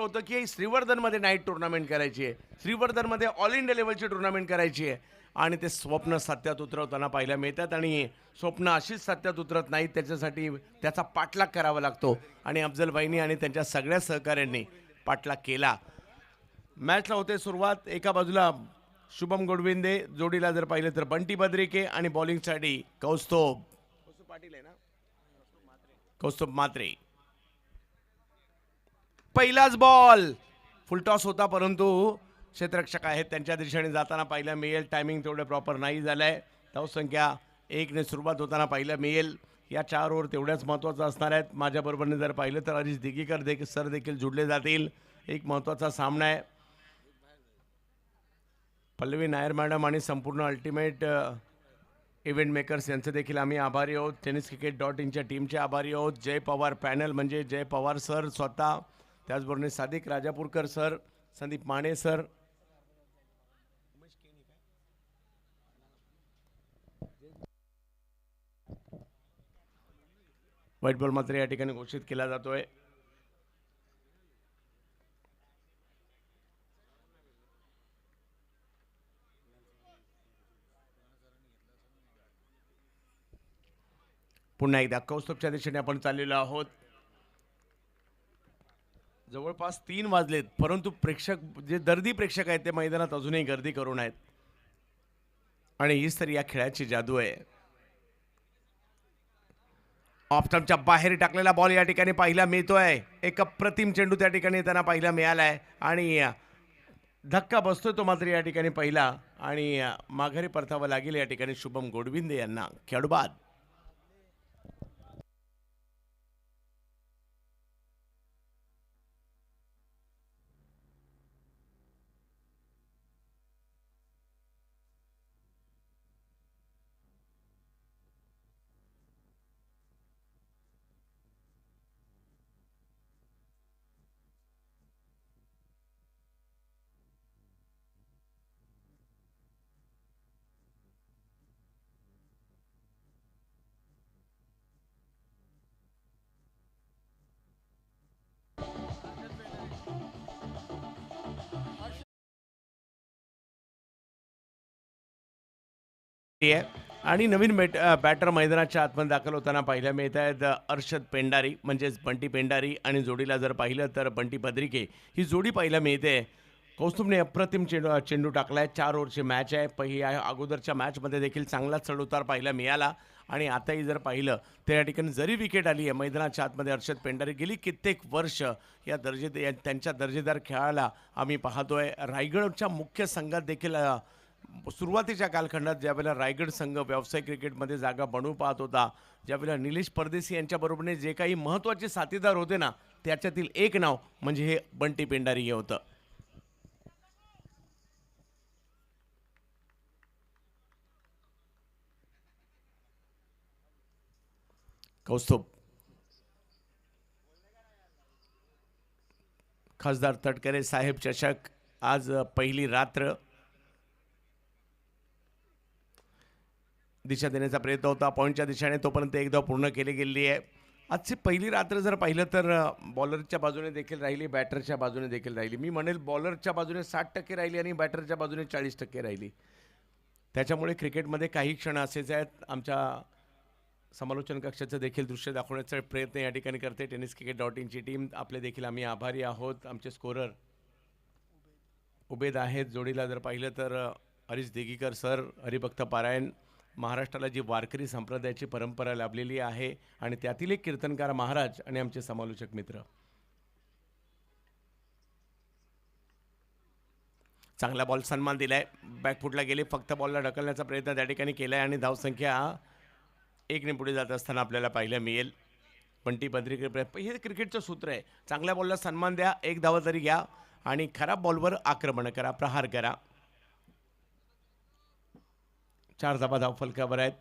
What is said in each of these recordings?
होतं की श्रीवर्धनमध्ये night tournament करायची आहे, श्रीवर्धनमध्ये ऑल इंडिया लेवलची टुर्नामेंट करायची आहे आणि ते स्वप्न सत्यात उतरवताना पाहायला मिळतात आणि स्वप्न अशीच सत्यात उतरत नाहीत, त्याच्यासाठी त्याचा पाठलाग करावा लागतो आणि अफजलभाईंनी आणि त्यांच्या सगळ्या सहकाऱ्यांनी पाठलाग केला. मॅचला होते सुरुवात. एका बाजूला शुभम गोडविंदे, जोडीला जर पाहिलं तर बंटी बद्रिके आणि बॉलिंगसाठी कौस्तुभ पाटील आहे ना, कौस्तुभ म्हात्रे. पहिलाच बॉल फुलटॉस होता, परंतु क्षेत्ररक्षक आहेत त्यांच्या दिशेने जाताना पाहिलं मिळेल. टायमिंग तेवढं प्रॉपर नाही झालंय. धावसंख्या 1ने सुरुवात होताना पाहिलं मिळेल. या 4 ओव्हर तेवढ्याच महत्त्वाचं असणार आहेत. माझ्याबरोबरने जर पाहिलं तर हरीश दिघीकर सर देखील जुडले जातील. एक महत्त्वाचा सामना आहे. पल्लवी नायर मॅडम आणि संपूर्ण अल्टिमेट इव्हेंट मेकर्स यांचे देखील आम्ही आभारी आहोत. tenniscricket.inच्या टीमचे आभारी आहोत. जय पवार पॅनल म्हणजे जय पवार सर स्वतः, त्याचबरोबर Sadiq Rajapurkar sir, Sandeep Mane sir, white ball मात्र या ठिकाणी घोषित केला जातोय. पुन्हा एकदा कौस्तुभच्या दिशेने आपण चाललेलो आहोत. जवळपास 3 वाजलेत, परंतु प्रेक्षक जे दर्दी प्रेक्षक आहेत ते मैदानात अजूनही गर्दी करून आहेत आणि हीच तर या खेळाची जादू आहे. ऑप्टमच्या बाहेर टाकलेला बॉल या ठिकाणी पाहिला मिळतोय. एक अप्रतिम चेंडू त्या ठिकाणी त्यांना पाहिला मिळालाय आणि धक्का बसतोय तो मात्र या ठिकाणी पहिला आणि माघारी परतावं लागेल या ठिकाणी शुभम गोडविंदे यांना. खेळाडू बाद. आणि नवीन बॅटर मैदानाच्या आतमध्ये दाखल होताना पाहिल्या मिळत आहेत अर्षद पेंडारी म्हणजेच बंटी पेंडारी आणि जोडीला जर पाहिलं तर बंटी बद्रिके ही जोडी पाहायला मिळते. कौस्तुभने अप्रतिम चेंडू टाकलाय. 4 ओव्हरची मॅच आहे. पहिल्या अगोदरच्या मॅचमध्ये देखील चांगला चढउतार पाहायला मिळाला आणि आताही जर पाहिलं तर या ठिकाणी जरी विकेट आली आहे मैदानाच्या आतमध्ये अर्षद पेंडारी गेली कित्येक वर्ष या त्यांच्या दर्जेदार खेळाला आम्ही पाहतोय. रायगडच्या मुख्य संघात देखील सुरुवातीच्या कालखंडात ज्यावेळेला रायगड संघ व्यावसायिक क्रिकेटमध्ये जागा बनवू पाहत होता, ज्यावेळेला निलेश परदेशी यांच्या बरोबरने जे काही महत्त्वाचे साथीदार होते ना, त्याच्यातील एक नाव म्हणजे हे बंटी पेंडारी हे होतं. कौस्तुभ खासदार तटकरे साहेब चषक आज पहिली रात्र दिशा देण्याचा प्रयत्न होता पॉईंटच्या दिशेने, तोपर्यंत एकदा पूर्ण केली गेली आहे. आजची पहिली रात्र जर पाहिलं तर बॉलरच्या बाजूने देखील राहिली, बॅटरच्या बाजूने देखील राहिली. मी म्हणेल बॉलरच्या बाजूने 60% राहिली आणि बॅटरच्या बाजूने 40% राहिली. त्याच्यामुळे क्रिकेटमध्ये काही क्षण असेच आहेत. आमच्या समालोचन कक्षाचं देखील दृश्य दाखवण्याचा प्रयत्न या ठिकाणी करते tenniscricket.inची टीम. आपले देखील आम्ही आभारी आहोत. आमचे स्कोरर उबेद आहेत. जोडीला जर पाहिलं तर हरीश दिघीकर सर, हरिभक्त पारायण. महाराष्ट्राला जी वारकरी संप्रदायाची परंपरा लाभलेली आहे आणि त्यातील एक कीर्तनकार महाराज आणि आमचे समालोचक मित्र. चांगला बॉल सन्मान दिलाय. बॅकफुटला गेले, फक्त बॉलला ढकलण्याचा प्रयत्न त्या ठिकाणी केलाय आणि धावसंख्या 1ने पुढे जात असताना आपल्याला पाहायला मिळेल. बंटी बद्रिके हे क्रिकेटचं सूत्र आहे. चांगल्या बॉलला सन्मान द्या, 1 धाव तरी घ्या आणि खराब बॉलवर आक्रमण करा, प्रहार करा. 4 धावा धावफलकावर आहेत.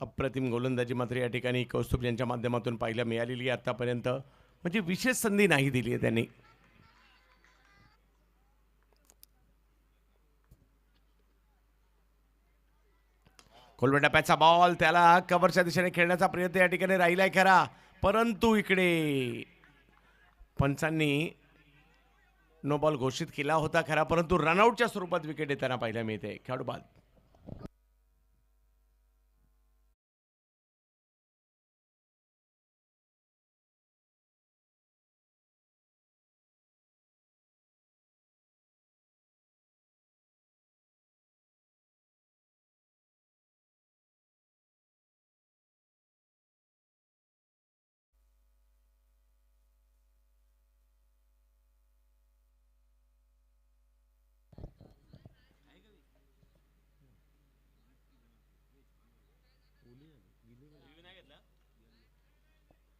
अप्रतिम गोलंदाजी मात्र या ठिकाणी कौस्तुभ यांच्या माध्यमातून पाहायला मिळालेली आहे आतापर्यंत. म्हणजे विशेष संधी नाही दिली आहे त्यांनी. खोलवर टप्प्याचा बॉल, त्याला कव्हरच्या दिशेने खेळण्याचा प्रयत्न या ठिकाणी राहिलाय खरा, परंतु इकडे पंचांनी नो बॉल घोषित केला होता खरा, परंतु रनआउटच्या स्वरूपात विकेट येताना पाहायला मिळते. खेळाडू बाद.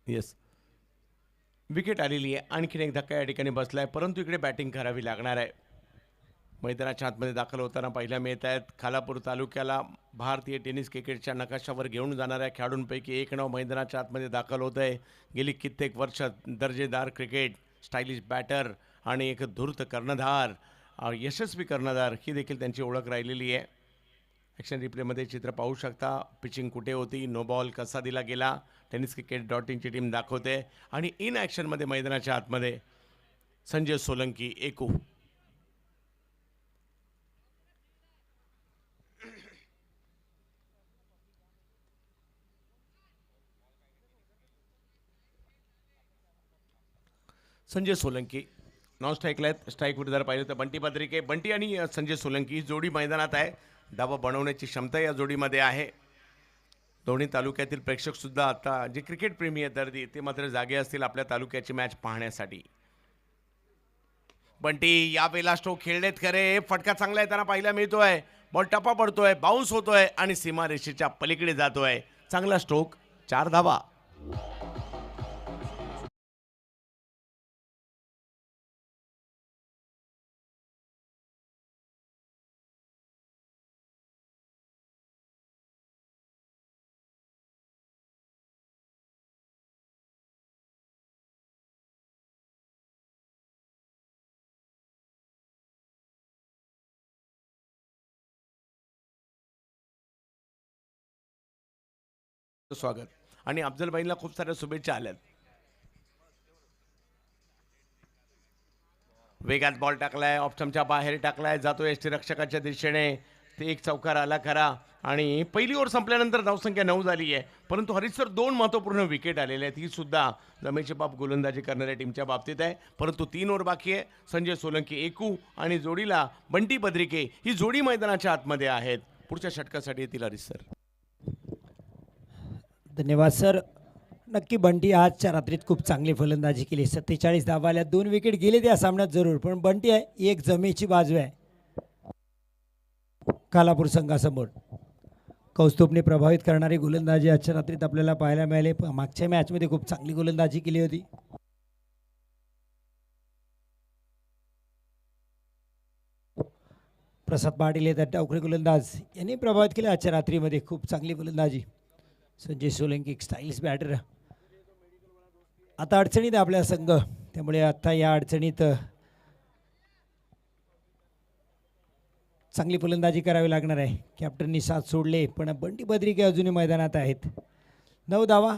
येस, विकेट आलेली आहे. आणखीन एक धक्का या ठिकाणी बसलाय, परंतु इकडे बॅटिंग करावी लागणार आहे. मैदानाच्या आतमध्ये दाखल होताना पाहायला मिळत आहेत. खालापूर तालुक्याला भारतीय टेनिस क्रिकेटच्या नकाशावर घेऊन जाणाऱ्या खेळाडूंपैकी एक नाव मैदानाच्या आतमध्ये दाखल होत आहे. गेली कित्येक वर्ष दर्जेदार क्रिकेट, स्टायलिश बॅटर आणि एक धूर्त कर्णधार, यशस्वी कर्णधार ही देखील त्यांची ओळख राहिलेली आहे. ॲक्शन रिप्लेमध्ये चित्र पाहू शकता. पिचिंग कुठे होती, नो बॉल कसा दिला गेला, tenniscricket.inची टीम दाखवते. आणि इन ॲक्शनमध्ये मैदानाच्या आतमध्ये संजय सोलंकी एकू. संजय सोलंकी नॉन स्ट्राईकला आहेत. स्ट्राईकवर जर पाहिलं तर बंटी पत्रिके, बंटी आणि संजय सोलंकी ही जोडी मैदानात आहे. धावा बनवण्याची क्षमता या जोडीमध्ये आहे. दोन्ही तालुक्यातील प्रेक्षकसुद्धा आता जे क्रिकेट प्रेमी आहेत दर्दी ते मात्र जागे असतील आपल्या तालुक्याची मॅच पाहण्यासाठी. बंटी या वेळेला स्ट्रोक खेळलेत खरे, फटका चांगला येताना पाहायला मिळतोय. बॉल टप्पा पडतोय, बाउन्स होतोय आणि सीमारेषेच्या पलीकडे जातोय. चांगला स्ट्रोक, 4 धावा. स्वागत. आणि अफजलबाईंना खूप साऱ्या शुभेच्छा आल्यात. वेगात बॉल टाकलाय, ऑप्शनच्या बाहेर टाकलाय, जातोय यष्टीरक्षकाच्या दिशेने. ते एक चौकार आला खरा आणि पहिली ओव्हर संपल्यानंतर धावसंख्या 9 झाली आहे. परंतु हरीशसर 2 महत्त्वपूर्ण विकेट आलेले आहेत. ही सुद्धा जमेचे बाप गोलंदाजी करणाऱ्या टीमच्या बाबतीत आहे. परंतु 3 ओव्हर बाकी आहे. संजय सोलंकी एकू आणि जोडीला बंटी पत्रिके ही जोडी मैदानाच्या आतमध्ये आहेत. पुढच्या षटकासाठी येतील हरीशसर. धन्यवाद सर. नक्की बंटी आजच्या रात्रीत खूप चांगली फलंदाजी केली. 47 धावा आल्या, 2 विकेट गेले त्या सामन्यात जरूर, पण बंटी आहे एक जमेची बाजू आहे कालापूर संघासमोर. कौस्तुभने प्रभावित करणारी गोलंदाजी आजच्या रात्रीत आपल्याला पाहायला मिळाली. मागच्या मॅचमध्ये खूप चांगली गोलंदाजी केली होती. प्रसाद पाटील येतात डावखळी गोलंदाज, यांनी प्रभावित केले आजच्या रात्रीमध्ये. खूप चांगली गोलंदाजी. संजय सोलंकी एक स्टाईलिश बॅटर. आता अडचणीत आपल्या संघ, त्यामुळे आता या अडचणीत चांगली फलंदाजी करावी लागणार आहे. कॅप्टननी साथ सोडले, पण बंटी पत्रिके अजूनही मैदानात आहेत. 9 धावा.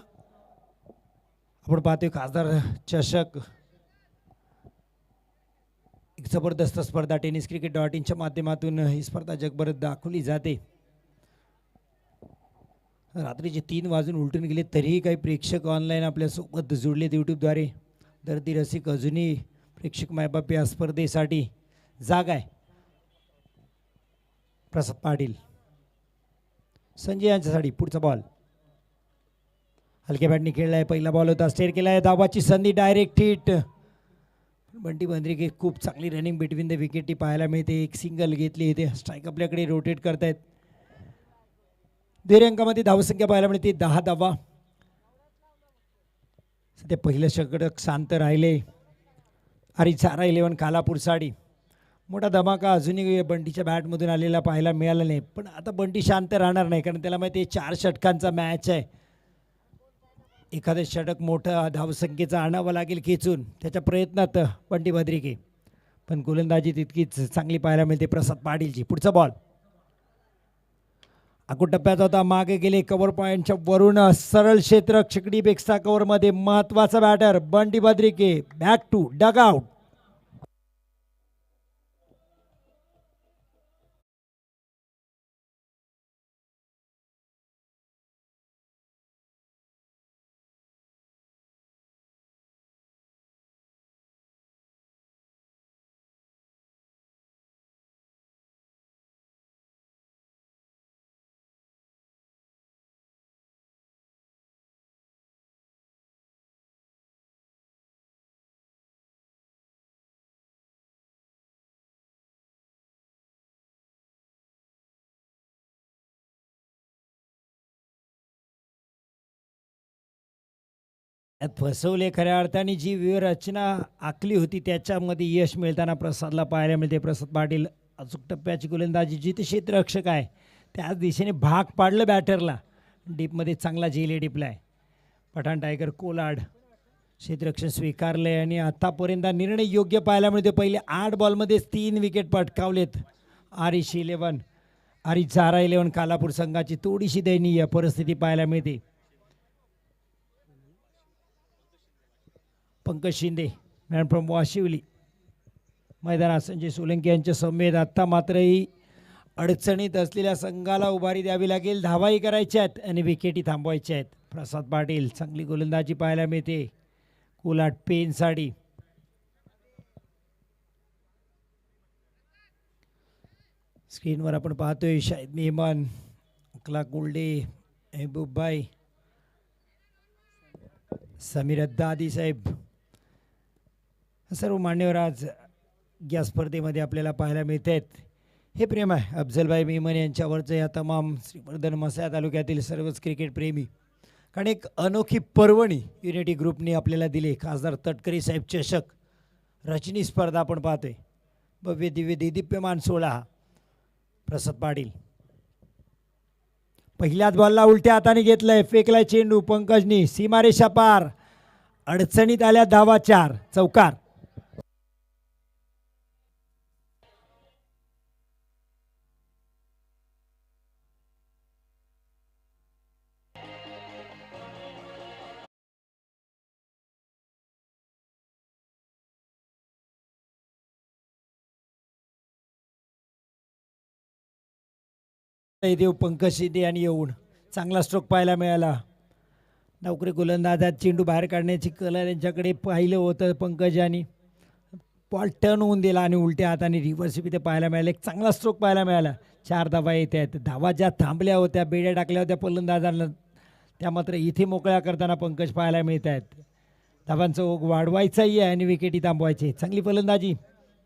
आपण पाहतोय खासदार चषक, एक जबरदस्त स्पर्धा tenniscricket.inच्या माध्यमातून ही स्पर्धा जगभरात दाखवली जाते. रात्रीचे 3 वाजून उलटून गेले तरीही काही प्रेक्षक ऑनलाईन आपल्यासोबत जोडलेत यूट्यूबद्वारे. दर्दी रसिक अजूनही प्रेक्षक मायबाप या स्पर्धेसाठी जागा आहे. प्रसाद पाटील, संजय यांच्यासाठी पुढचा बॉल हलक्या बॅटने खेळलाय. पहिला बॉल होता, स्टेअर केलाय, धावाची संधी, डायरेक्ट हिट. बंटी पत्रिके खूप चांगली रनिंग बिटवीन द विकेट पाहायला मिळते. एक सिंगल घेतली इथे. स्ट्राईक आपल्याकडे रोटेट करतायत. 2 अंकामध्ये धावसंख्या पाहायला मिळते, 10 धावा. सध्या पहिलं षटक शांत राहिले. आणि 11 कालापूर साडी. मोठा धमाका अजूनही बंटीच्या बॅटमधून आलेला पाहायला मिळाला नाही, पण आता बंटी शांत राहणार नाही, कारण त्याला माहिती आहे 4 षटकांचा मॅच आहे. एखादं षटक मोठं धावसंख्येचा आणावं लागेल खेचून, त्याच्या प्रयत्नात बंटी पत्रिके. पण गोलंदाजी तितकीच चांगली पाहायला मिळते प्रसाद पाटीलची. पुढचा बॉल अगोदर टप्प्यात होता, मागे गेले कव्हर पॉईंटच्या वरून सरळ क्षेत्ररक्षक डीप एक्स्ट्रा कव्हरमध्ये महत्वाचा batter Bunty Badrike back to dugout. यात फसवले खऱ्या अर्थाने जी व्यूहरचना आखली होती त्याच्यामध्ये यश मिळताना प्रसादला पाहायला मिळते. प्रसाद पाटील अचूक टप्प्याची गोलंदाजी, जिथे क्षेत्ररक्षक आहे त्याच दिशेने भाग पाडलं बॅटरला. डीपमध्ये चांगला झेल डिपलाय. पठाण टायगर कोलाड क्षेत्ररक्षण स्वीकारले आणि आतापर्यंत निर्णय योग्य पाहायला मिळते. पहिले 8 बॉलमध्येच 3 विकेट पटकावलेत. आरिश 11 आरिश झारा 11 कालापूर संघाची थोडीशी दयनीय परिस्थिती पाहायला मिळते. पंकज शिंदे मॅन फ्रॉम वाशिवली मैदानात संजय सोलंकी यांच्या समेत. आत्ता मात्र ही अडचणीत असलेल्या संघाला उभारी द्यावी लागेल. धावाही करायच्या आहेत आणि विकेटी थांबवायच्या आहेत. प्रसाद पाटील चांगली गोलंदाजी पाहायला मिळते. कोलाट पेन साडी स्क्रीनवर आपण पाहतोय. शाहिद मेहमान, अखलाक गुल्डे, महबूब भाई, समीर दादी साहेब सर्व मान्यवर आज या स्पर्धेमध्ये आपल्याला पाहायला मिळत आहेत. हे प्रेम आहे अफजलभाई मेमन यांच्यावरचं या तमाम श्रीवर्धन मसाया तालुक्यातील सर्वच क्रिकेट प्रेमी. कारण एक अनोखी पर्वणी युनिटी ग्रुपने आपल्याला दिली. खासदार तटकरे साहेब चषक रचनी स्पर्धा आपण पाहतोय. भव्य दिव्य देदीप्यमान सोहळा. प्रसाद पाटील पहिल्याच बॉलला उलट्या हाताने घेतलंय, फेकलाय चेंडू. पंकजनी सीमारेषा पार, अडचणीत आल्या धावा 4 चौकार. देव पंकज शिंदे आणि येऊन चांगला स्ट्रोक पाहायला मिळाला. नौकरी गोलंदाजात चेंडू बाहेर काढण्याची कला यांच्याकडे पाहिलं होतं. पंकज यांनी बॉल टर्न होऊन दिला आणि उलट्या हाताने रिव्हर्स इथे पाहायला मिळाला. एक चांगला स्ट्रोक पाहायला मिळाला. 4 धावा येत आहेत. धावा ज्या थांबल्या होत्या, बेड्या टाकल्या होत्या फलंदाजांना, त्या मात्र इथे मोकळ्या करताना पंकज पाहायला मिळत आहेत. धावांचा ओघ वाढवायचाही आहे आणि विकेटी थांबवायची. चांगली फलंदाजी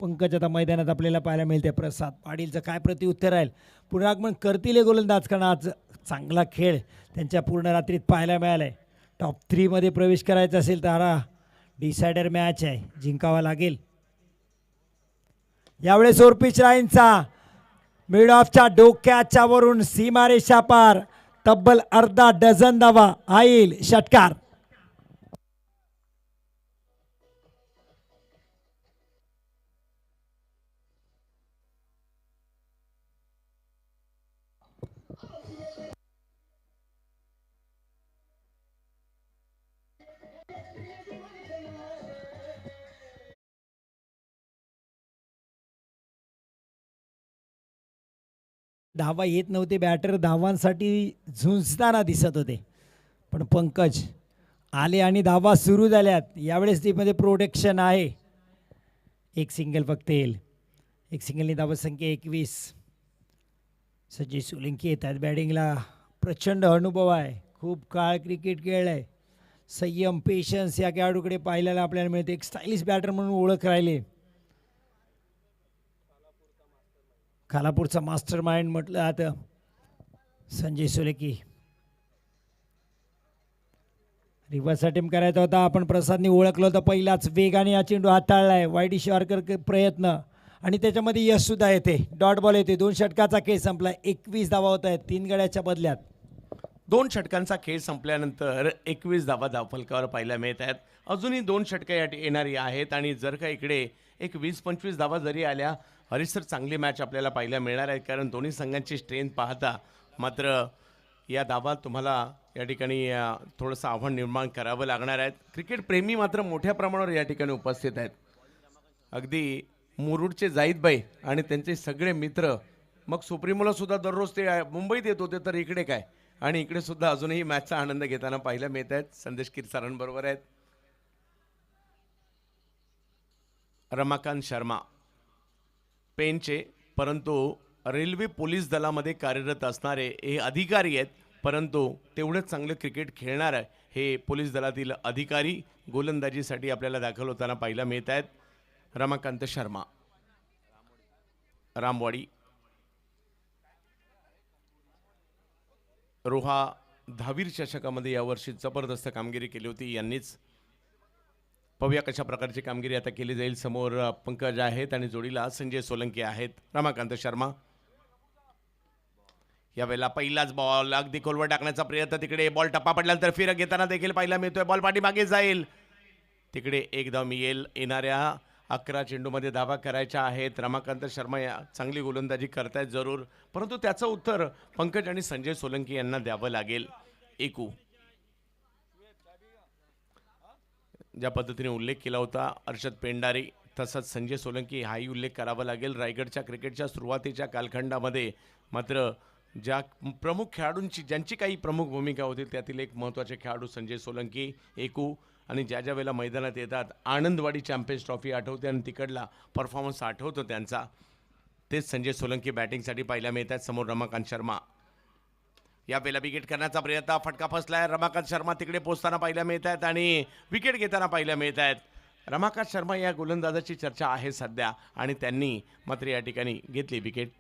पंकज आता मैदानात आपल्याला पाहायला मिळते. प्रसाद पाटीलचं काय प्रत्युत्तर राहील, पुनरागमन करतील हे गोलंदाज, कारण आज चांगला खेळ त्यांच्या पूर्ण रात्रीत पाहायला मिळाला आहे. टॉप 3मध्ये प्रवेश करायचा असेल तर हा डिसायडर मॅच आहे, जिंकावा लागेल. यावेळेस ओरपिच राईंचा मिड ऑफच्या डोक्याच्या वरून सीमारेषा पार, तब्बल अर्धा डझन धावा, आईल षटकार. धावा येत नव्हते, बॅटर धावांसाठी झुंजताना दिसत होते, पण पंकज आले आणि धावा सुरू झाल्यात. यावेळेस टीममध्ये प्रोटेक्शन आहे. एक सिंगल फक्त येईल. एक सिंगलनी धावा संख्या 21. संजय सोलंकी येतात बॅटिंगला. प्रचंड अनुभव आहे, खूप काळ क्रिकेट खेळलाय. संयम, पेशन्स या खेळाडूकडे पाहायला आपल्याला मिळते. एक स्टायलिश बॅटर म्हणून ओळख राहिले. खालापूरचा मास्टर माइंड म्हटलं आता संजय सोलंकी. रिव्हर्स अटेम्प्ट करायचा होता, आपण प्रसादने ओळखलं होतं. पहिलाच वेगाने हा चेंडू हाताळलाय. वाईडी शॉर्कर प्रयत्न आणि त्याच्यामध्ये यश सुद्धा येते. डॉट बॉल येते. 2 षटकाचा खेळ संपला. 21 धावा होत आहेत 3 गड्याच्या बदल्यात. 2 षटकांचा खेळ संपल्यानंतर 21 धावा धावफलकावर पाहायला मिळत आहेत. अजूनही 2 षटकं येणारी आहेत आणि जर का इकडे एक 20-25 धावा जरी आल्या, हरीश सर चांगली मॅच आपल्याला पाहायला मिळणार आहे. कारण दोन्ही संघांची स्ट्रेंथ पाहता मात्र या धावा तुम्हाला या ठिकाणी थोडंसं आव्हान निर्माण करावं लागणार आहे. क्रिकेट प्रेमी मात्र मोठ्या प्रमाणावर या ठिकाणी उपस्थित आहेत. अगदी मुरुडचे जाईदबाई आणि त्यांचे सगळे मित्र, मग सुप्रीमोला सुद्धा दररोज ते मुंबईत येत होते, तर इकडे काय, आणि इकडे सुद्धा अजूनही मॅचचा आनंद घेताना पाहायला मिळत आहेत. संदेश किरसारांबरोबर आहेत रमाकांत शर्मा, पेनचे, परंतु रेल्वे पोलीस दलामध्ये कार्यरत असणारे हे अधिकारी आहेत, परंतु तेवढंच चांगलं क्रिकेट खेळणार आहे हे पोलीस दलातील अधिकारी गोलंदाजीसाठी आपल्याला दाखल होताना पाहायला मिळत आहेत. रमाकांत शर्मा, रामवाडी, रोहा दहावीर चषकामध्ये यावर्षी जबरदस्त कामगिरी केली होती यांनीच. पाहूया कशा प्रकारची कामगिरी आता केली जाईल. समोर पंकज आहेत आणि जोडीला संजय सोलंकी आहेत. रमाकांत शर्मा यावेळेला पहिलाच बॉल अगदी खोलवर टाकण्याचा प्रयत्न, तिकडे बॉल टप्पा पडल्यानंतर फिरक घेताना देखील पाहायला मिळतोय. बॉल पाठीमागे जाईल, तिकडे एक धाव मिळेल. येणाऱ्या 11 चेंडूमध्ये धावा करायच्या आहेत. रमाकांत शर्मा या चांगली गोलंदाजी करतायत जरूर, परंतु त्याचं उत्तर पंकज आणि संजय सोलंकी यांना द्यावं लागेल. एकू ज्या पद्धतीने उल्लेख केला होता अर्षद पेंडारी, तसंच संजय सोलंकी हाही उल्लेख करावा लागेल. रायगडच्या क्रिकेटच्या सुरुवातीच्या कालखंडामध्ये मात्र ज्या प्रमुख खेळाडूंची ज्यांची काही प्रमुख भूमिका होती त्यातील एक महत्त्वाचे खेळाडू संजय सोलंकी, एकू, आणि ज्या ज्या वेळेला मैदानात येतात आनंदवाडी चॅम्पियन्स ट्रॉफी आठवते आणि तिकडला परफॉर्मन्स आठवतो त्यांचा, तेच संजय सोलंकी बॅटिंगसाठी पाहायला मिळतात. समोर रमाकांत शर्मा, या वेळेला विकेट करण्याचा प्रयत्न, फटका फसलाय. रमाकांत शर्मा तिकडे पोहोचताना पाहायला मिळत आहेत आणि विकेट घेताना पाहायला मिळत आहेत. रमाकांत शर्मा या गोलंदाजाची चर्चा आहे सध्या आणि त्यांनी मात्र या ठिकाणी घेतली विकेट.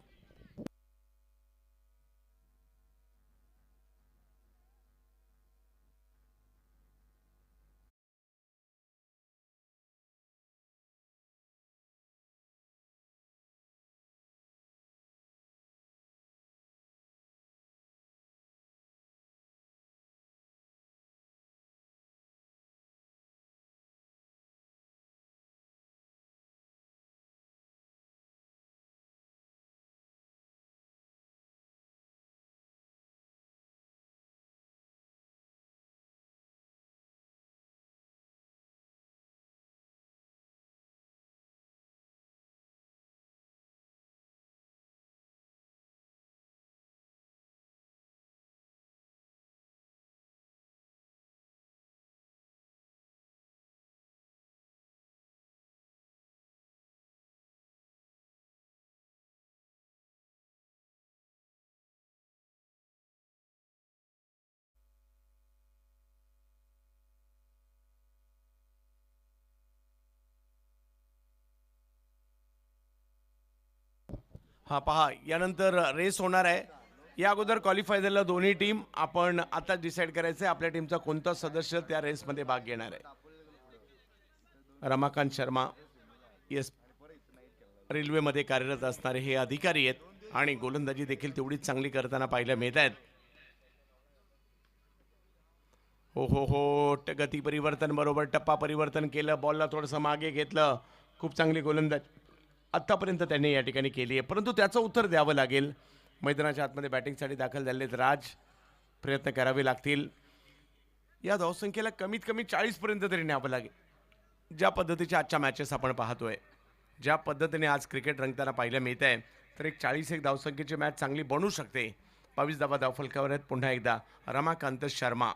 हा पहा, यानंतर रेस होणार आहे. या अगोदर क्वालिफाय झालेल्या दोन्ही टीम, आपण आता डिसाईड करायचं आहे आपल्या टीमचा कोणता सदस्य त्या रेसमध्ये भाग घेणार आहे. रमाकांत शर्मा येस रेल्वेमध्ये कार्यरत असणारे हे अधिकारी आहेत आणि गोलंदाजी देखील तेवढीच चांगली करताना पाहायला मिळत आहेत. हो हो हो, गती परिवर्तन बरोबर टप्पा परिवर्तन केलं, बॉलला थोडंसं मागे घेतलं. खूप चांगली गोलंदाजी आत्तापर्यंत त्यांनी या ठिकाणी केली आहे, परंतु त्याचं उत्तर द्यावं लागेल. मैदानाच्या आतमध्ये बॅटिंगसाठी दाखल झालेत राज, प्रयत्न करावे लागतील. या धावसंख्येला कमीत कमी 40पर्यंत तरी न्यावं लागेल. ज्या पद्धतीच्या आजच्या मॅचेस आपण पाहतोय, ज्या पद्धतीने आज क्रिकेट रंगताना पाहायला मिळत आहे, तर एक 40 धावसंख्येची मॅच चांगली बनू शकते. 22 धावा धावफलकावर आहेत. पुन्हा एकदा रमाकांत शर्मा.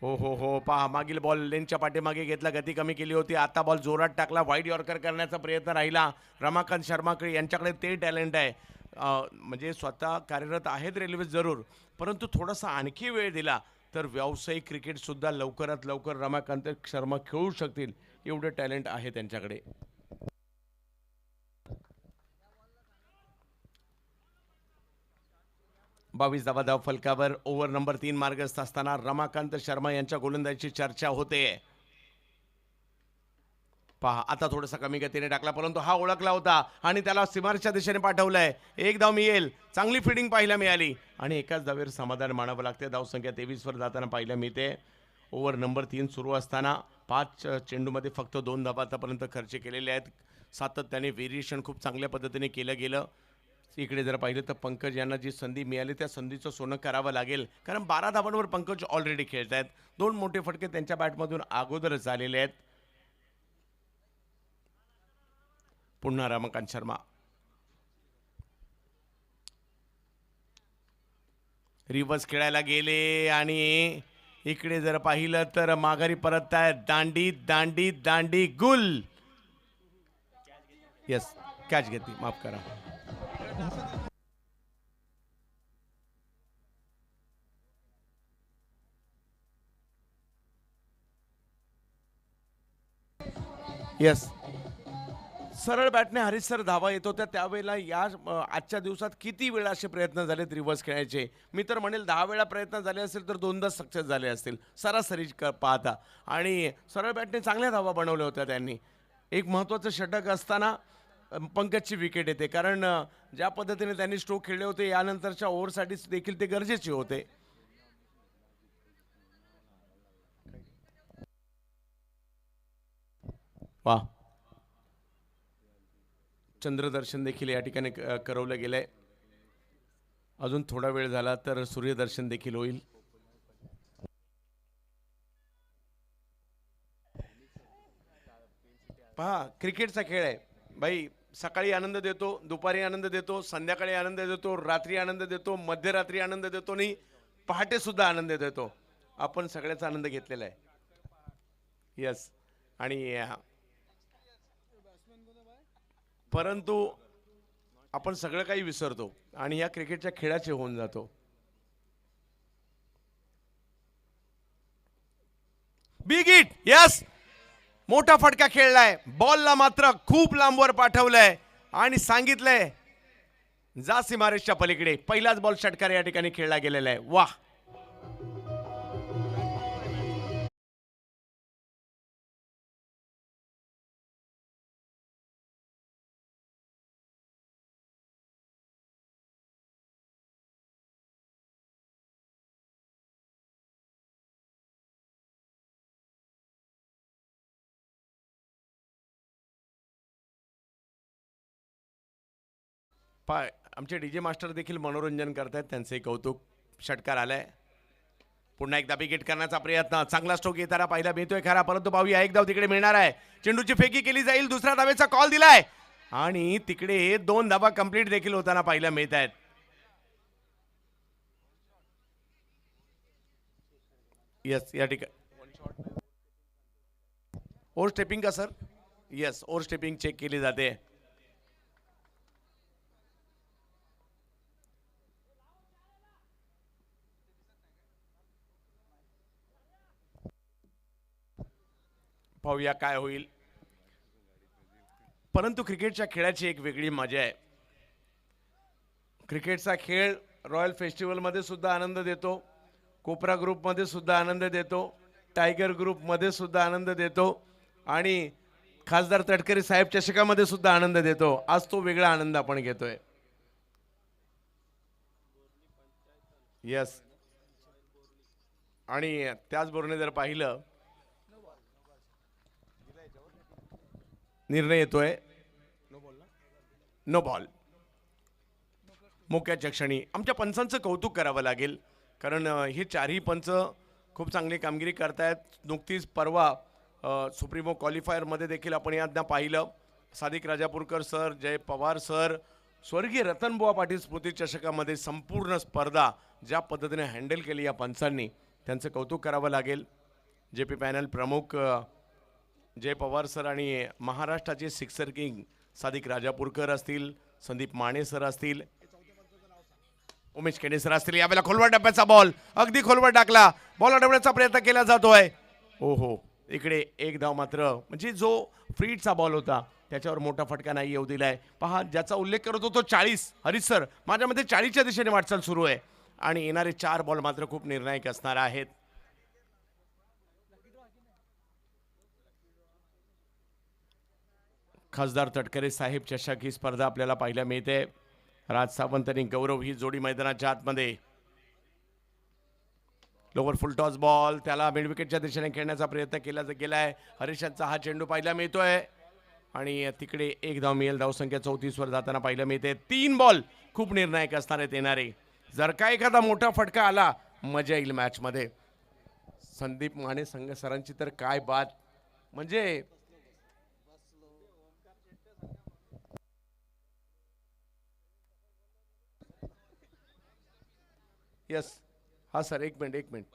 हो हो हो, पहा मागील बॉल लेनच्या पाठीमागे घेतला, गती कमी केली होती. आता बॉल जोरात टाकला, वाईड यॉर्कर करण्याचा प्रयत्न राहिला. रमाकांत शर्माकडे यांच्याकडे ते टॅलेंट आहे. म्हणजे स्वतः कार्यरत आहेत रेल्वे जरूर, परंतु थोडासा आणखी वेळ दिला तर व्यावसायिक क्रिकेटसुद्धा लवकरात लवकर रमाकांत शर्मा खेळू शकतील, एवढं टॅलेंट आहे त्यांच्याकडे. 22 धावा धाव फलकावर ओव्हर नंबर 3 मार्गस्थ असताना रमाकांत शर्मा यांच्या गोलंदाजीची चर्चा होते. पहा आता थोडासा कमी गतीने टाकला, परंतु हा ओळखला होता आणि त्याला सीमारच्या दिशेने पाठवलंय. एक धाव मिळेल, चांगली फिडिंग पाहायला मिळाली आणि एकाच धावेवर समाधान मानावं लागते. धावसंख्या 23 वर जाताना पाहायला मिळते. ओव्हर नंबर 3 सुरू असताना 5 चेंडूमध्ये फक्त 2 धावा आतापर्यंत खर्च केलेले आहेत. सातत्याने व्हेरिएशन खूप चांगल्या पद्धतीने केलं गेलं. इकडे जर पाहिलं तर पंकज यांना जी संधी मिळाली त्या संधीचं सोनं करावं लागेल, कारण 12 धावांवर पंकज ऑलरेडी खेळत आहेत. 2 मोठे फटके त्यांच्या बॅटमधून अगोदरच झालेले आहेत. पुन्हा रमाकांत शर्मा, रिव्हर्स खेळायला गेले आणि इकडे जर पाहिलं तर माघारी परत आहे. दांडी दांडी दांडी गुल. येस, कॅच घेतली, माफ करा. येस, सरळ बॅटने हरीश सर धावा येत होत्या त्यावेळेला या आजच्या दिवसात किती वेळा असे प्रयत्न झालेत रिव्हर्स खेळायचे. मी तर म्हणेल 10 वेळा प्रयत्न झाले असतील तर 2दा सक्सेस झाले असतील सरासरी पाहता. आणि सरळ बॅटने चांगल्या धावा बनवल्या होत्या त्यांनी. एक महत्त्वाचं षटक असताना पंकजची विकेट येते, कारण ज्या पद्धतीने त्यांनी स्ट्रोक खेळले होते यानंतरच्या ओव्हरसाठी देखील ते गरजेचे होते. वा, चंद्रदर्शन देखील या ठिकाणी करवलं गेलंय. अजून थोडा वेळ झाला तर सूर्यदर्शन देखील होईल. पहा, क्रिकेटचा खेळ आहे बाई. सकाळी आनंद देतो, दुपारी आनंद देतो, संध्याकाळी आनंद देतो, रात्री आनंद देतो, मध्यरात्री आनंद देतो आणि पहाटे सुद्धा आनंद देतो. आपण सगळ्याचा आनंद घेतलेला आहे. यस, आणि परंतु आपण सगळं काही विसरतो आणि या क्रिकेटच्या खेळाचे होऊन जातो. बिग हिट, यस, मोठा फटका खेळलाय. बॉलला मात्र खूप लांबवर पाठवलंय आणि सांगितलंय जा सीमारेषच्या पलीकडे. पहिलाच बॉल षटकार या ठिकाणी खेळला गेलेला आहे. वाह, पाय आमचे डीजे मास्टर देखील मनोरंजन करतायत, त्यांचे कौतुक. षटकार आलाय. पुन्हा एकदा विकेट करण्याचा प्रयत्न. चांगला स्ट्रोक येताना पाहिला मिळतोय खरा, परंतु पाहूया एक धाव तिकडे मिळणार आहे. चेंडूची फेकी केली जाईल. दुसऱ्या धावेचा कॉल दिलाय आणि तिकडे 2 धावा कंप्लीट देखील होताना पाहायला मिळत आहेत. यस, या ठिकाणी ओव्हर स्टेपिंग का sir? Yes, overstepping check केली जाते. पाहूया काय होईल. परंतु क्रिकेटच्या खेळाची एक वेगळी मजा आहे. क्रिकेटचा खेळ रॉयल फेस्टिवलमध्ये सुद्धा आनंद देतो, कोपरा ग्रुपमध्ये सुद्धा आनंद देतो, टायगर ग्रुपमध्ये सुद्धा आनंद देतो आणि खासदार तटकरे साहेब चषकामध्ये सुद्धा आनंद देतो. आज तो वेगळा आनंद आपण घेतोय. यस, आणि त्याचबरोबर जर पाहिलं निर्णय येतोय नो बॉल. मोक्याच्या क्षणी आमच्या पंचांचं कौतुक करावं लागेल, कारण हे चारही पंच खूप चांगली कामगिरी करतायत. नुकतीच परवा सुप्रीमो क्वालिफायरमध्ये देखील आपण यांना पाहिलं. सादिक राजापूरकर सर, जय पवार सर, स्वर्गीय रतनबुवा पाटील स्मृती चषकामध्ये संपूर्ण स्पर्धा ज्या पद्धतीने हँडल केली या पंचांनी, त्यांचं कौतुक करावं लागेल. जे पी पॅनल प्रमुख जय पवार सर आणि महाराष्ट्राचे सिक्सर किंग सादिक राजापूरकर असतील, संदीप माने सर असतील, उमेश केणे सर असतील. यावेळेला खोलवर डब्याचा बॉल अगदी खोलवर टाकला. बॉल अडवण्याचा प्रयत्न केला जातोय. ओहो, इकडे एक धाव मात्र, म्हणजे जो फ्रीडचा बॉल होता त्याच्यावर मोठा फटका नाही येऊ दिलाय. पहा, ज्याचा उल्लेख करत होतो 40 हरीश सर, माझ्यामध्ये 40च्या दिशेने वाटचाल सुरू आहे आणि येणारे 4 बॉल मात्र खूप निर्णायक असणार आहेत. खासदार तटकरे साहेब चषक ही स्पर्धा आपल्याला पाहायला मिळते. राज सावंत आणि गौरव ही जोडी मैदानाच्या आतमध्ये. लोवर फुल टॉस बॉल, त्याला मिड विकेटच्या दिशेने खेळण्याचा प्रयत्न केला गेलाय. हरीश यांचा हा चेंडू पाहायला मिळतोय आणि तिकडे एक धाव मिळेल. धावसंख्या 34 वर जाताना पाहायला मिळते. 3 बॉल खूप निर्णायक असणार आहेत येणारे. जर का एखादा मोठा फटका आला मजा येईल मॅचमध्ये. संदीप माने संघ सरांची तर काय बात, म्हणजे यस. हा सर, एक मिनिट एक मिनिट.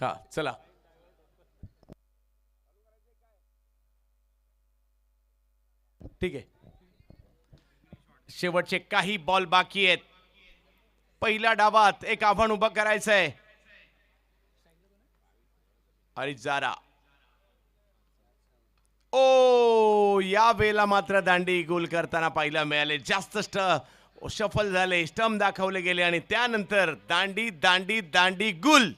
हा चला. ठीक आहे. शेवटचे काही बॉल बाकी आहेत. पहिल्या डावात एक आव्हान उभं करायचंय. अरिजारा. ओ, या वेळेला मात्र दांडी गोल करताना पाहायला मिळाले. जास्त शफल झाले, स्टंप दाखवले गेले आणि त्यानंतर दांडी दांडी दांडी गुल.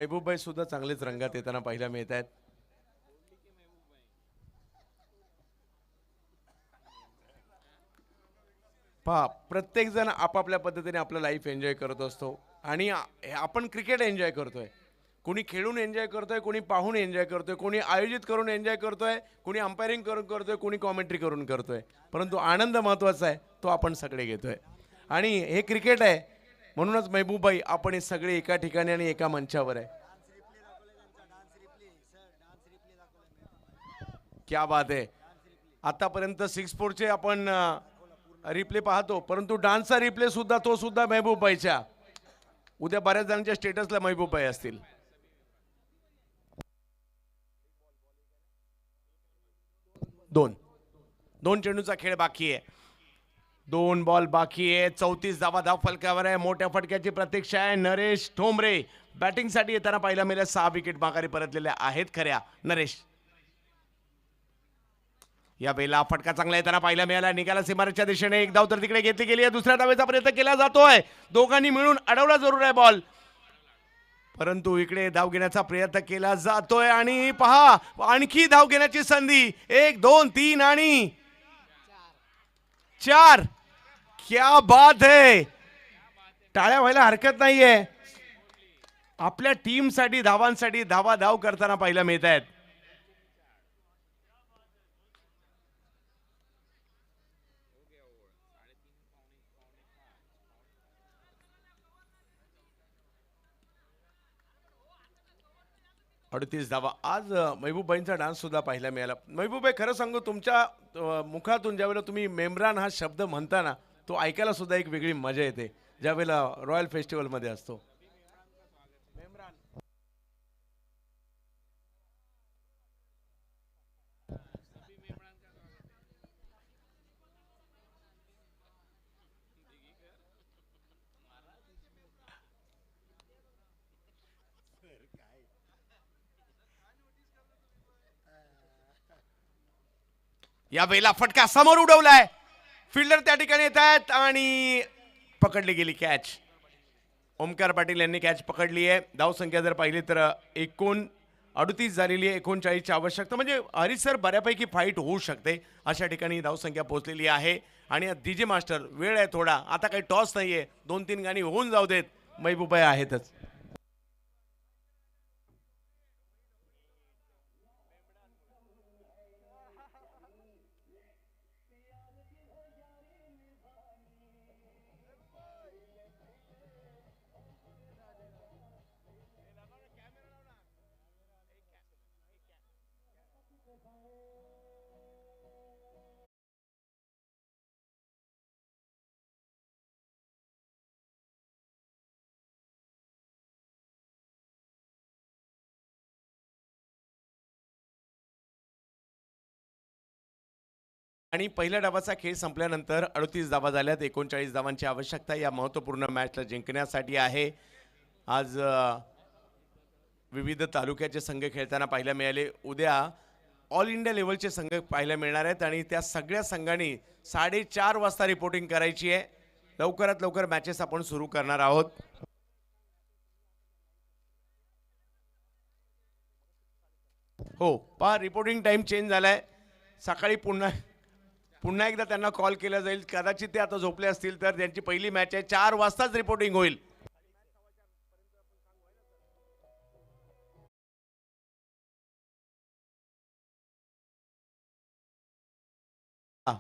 महबूबभाई सुद्धा चांगलेच रंगात येताना पाहायला मिळत आहेत. पहा, प्रत्येक जण आपापल्या पद्धतीने आपलं लाईफ एन्जॉय करत असतो आणि आपण क्रिकेट एन्जॉय करतोय. कोणी खेळून एन्जॉय करतोय, कोणी पाहून एन्जॉय करतोय, कोणी आयोजित करून एन्जॉय करतोय, कोणी अंपायरिंग करून करतोय, कोणी कॉमेंट्री करून करतोय. परंतु आनंद महत्वाचा आहे, तो आपण सगळे घेतोय आणि हे क्रिकेट आहे. म्हणूनच महबूबभाई आपण हे सगळे एका ठिकाणी आणि एका मंचावर आहे. क्या बात आहे. आतापर्यंत 6-4चे आपण रिप्ले पाहतो, परंतु डान्सचा रिप्ले सुद्धा तो सुद्धा महबूबभाईच्या. उद्या बऱ्याच जणांच्या स्टेटसला महबूबभाई असतील. दोन चेंडूचा खेळ बाकी आहे. 2 बॉल बाकी आहे. 34 धावा धाव फलकावर आहे. मोठ्या फटक्याची प्रतीक्षा आहे. नरेश ठोंबरे बॅटिंगसाठी येताना पाहायला मिळाले. 6 विकेट माघारी परतलेल्या आहेत खऱ्या. नरेश, या वेळेला फटका चांगला येताना पाहायला मिळाला. निघाला सीमारेच्या दिशेने. एक धाव तर तिकडे घेतली गेली आहे. दुसऱ्या धावेचा प्रयत्न केला जातोय. दोघांनी मिळून अडवला जरूर आहे बॉल, परंतु इकडे धाव घेण्याचा प्रयत्न केला जातोय आणि पहा आणखी धाव घेण्याची संधी. 1 2 3 आणि 4. क्या बात है. टाळ्या व्हायला हरकत नाहीये. आपल्या टीमसाठी धावांसाठी धावा धाव करताना पाहायला मिळत आहेत. अडतीस धावा. आज महबूबभाईंचा डान्स सुद्धा पाहायला मिळाला. महबूबभाई, खरं सांगू, तुमच्या मुखातून ज्यावेळेला तुम्ही मेम्ब्रान हा शब्द म्हणताना तो ऐकायला सुद्धा एक वेगळी मजा येते ज्यावेळेला रॉयल फेस्टिवलमध्ये असतो. या वेळेला फटका समोर उडवलाय. फिल्डर त्या ठिकाणी येत आहेत आणि पकडली गेली कॅच. ओमकार पाटील यांनी कॅच पकडली आहे. धावसंख्या जर पाहिली तर 39 झालेली आहे. 39ची आवश्यकता, म्हणजे हरीश सर बऱ्यापैकी फाईट होऊ शकते अशा ठिकाणी धावसंख्या पोहोचलेली आहे. आणि डीजे मास्टर, वेळ आहे थोडा, आता काही टॉस नाहीये, 2-3 गाणी होऊन जाऊ देत. महबूबभाई आहेतच. आणि पहिल्या डावाचा खेळ संपल्यानंतर 38 धावा झाल्यात. 39 धावांची आवश्यकता या महत्त्वपूर्ण मॅचला जिंकण्यासाठी आहे. आज विविध तालुक्याचे संघ खेळताना पाहायला मिळाले. उद्या ऑल इंडिया लेवलचे संघ पाहायला मिळणार आहेत आणि त्या सगळ्या संघांनी 4:30 वाजता रिपोर्टिंग करायची आहे. लवकरात लवकर मॅचेस आपण सुरू करणार आहोत. हो, पहा रिपोर्टिंग टाइम चेंज झालाय. सकाळी पुन्हा एकदा त्यांना कॉल केला जाईल. कदाचित ते आता झोपले असतील तर त्यांची पहिली मॅच आहे. 4 वाजताच रिपोर्टिंग होईल. हा.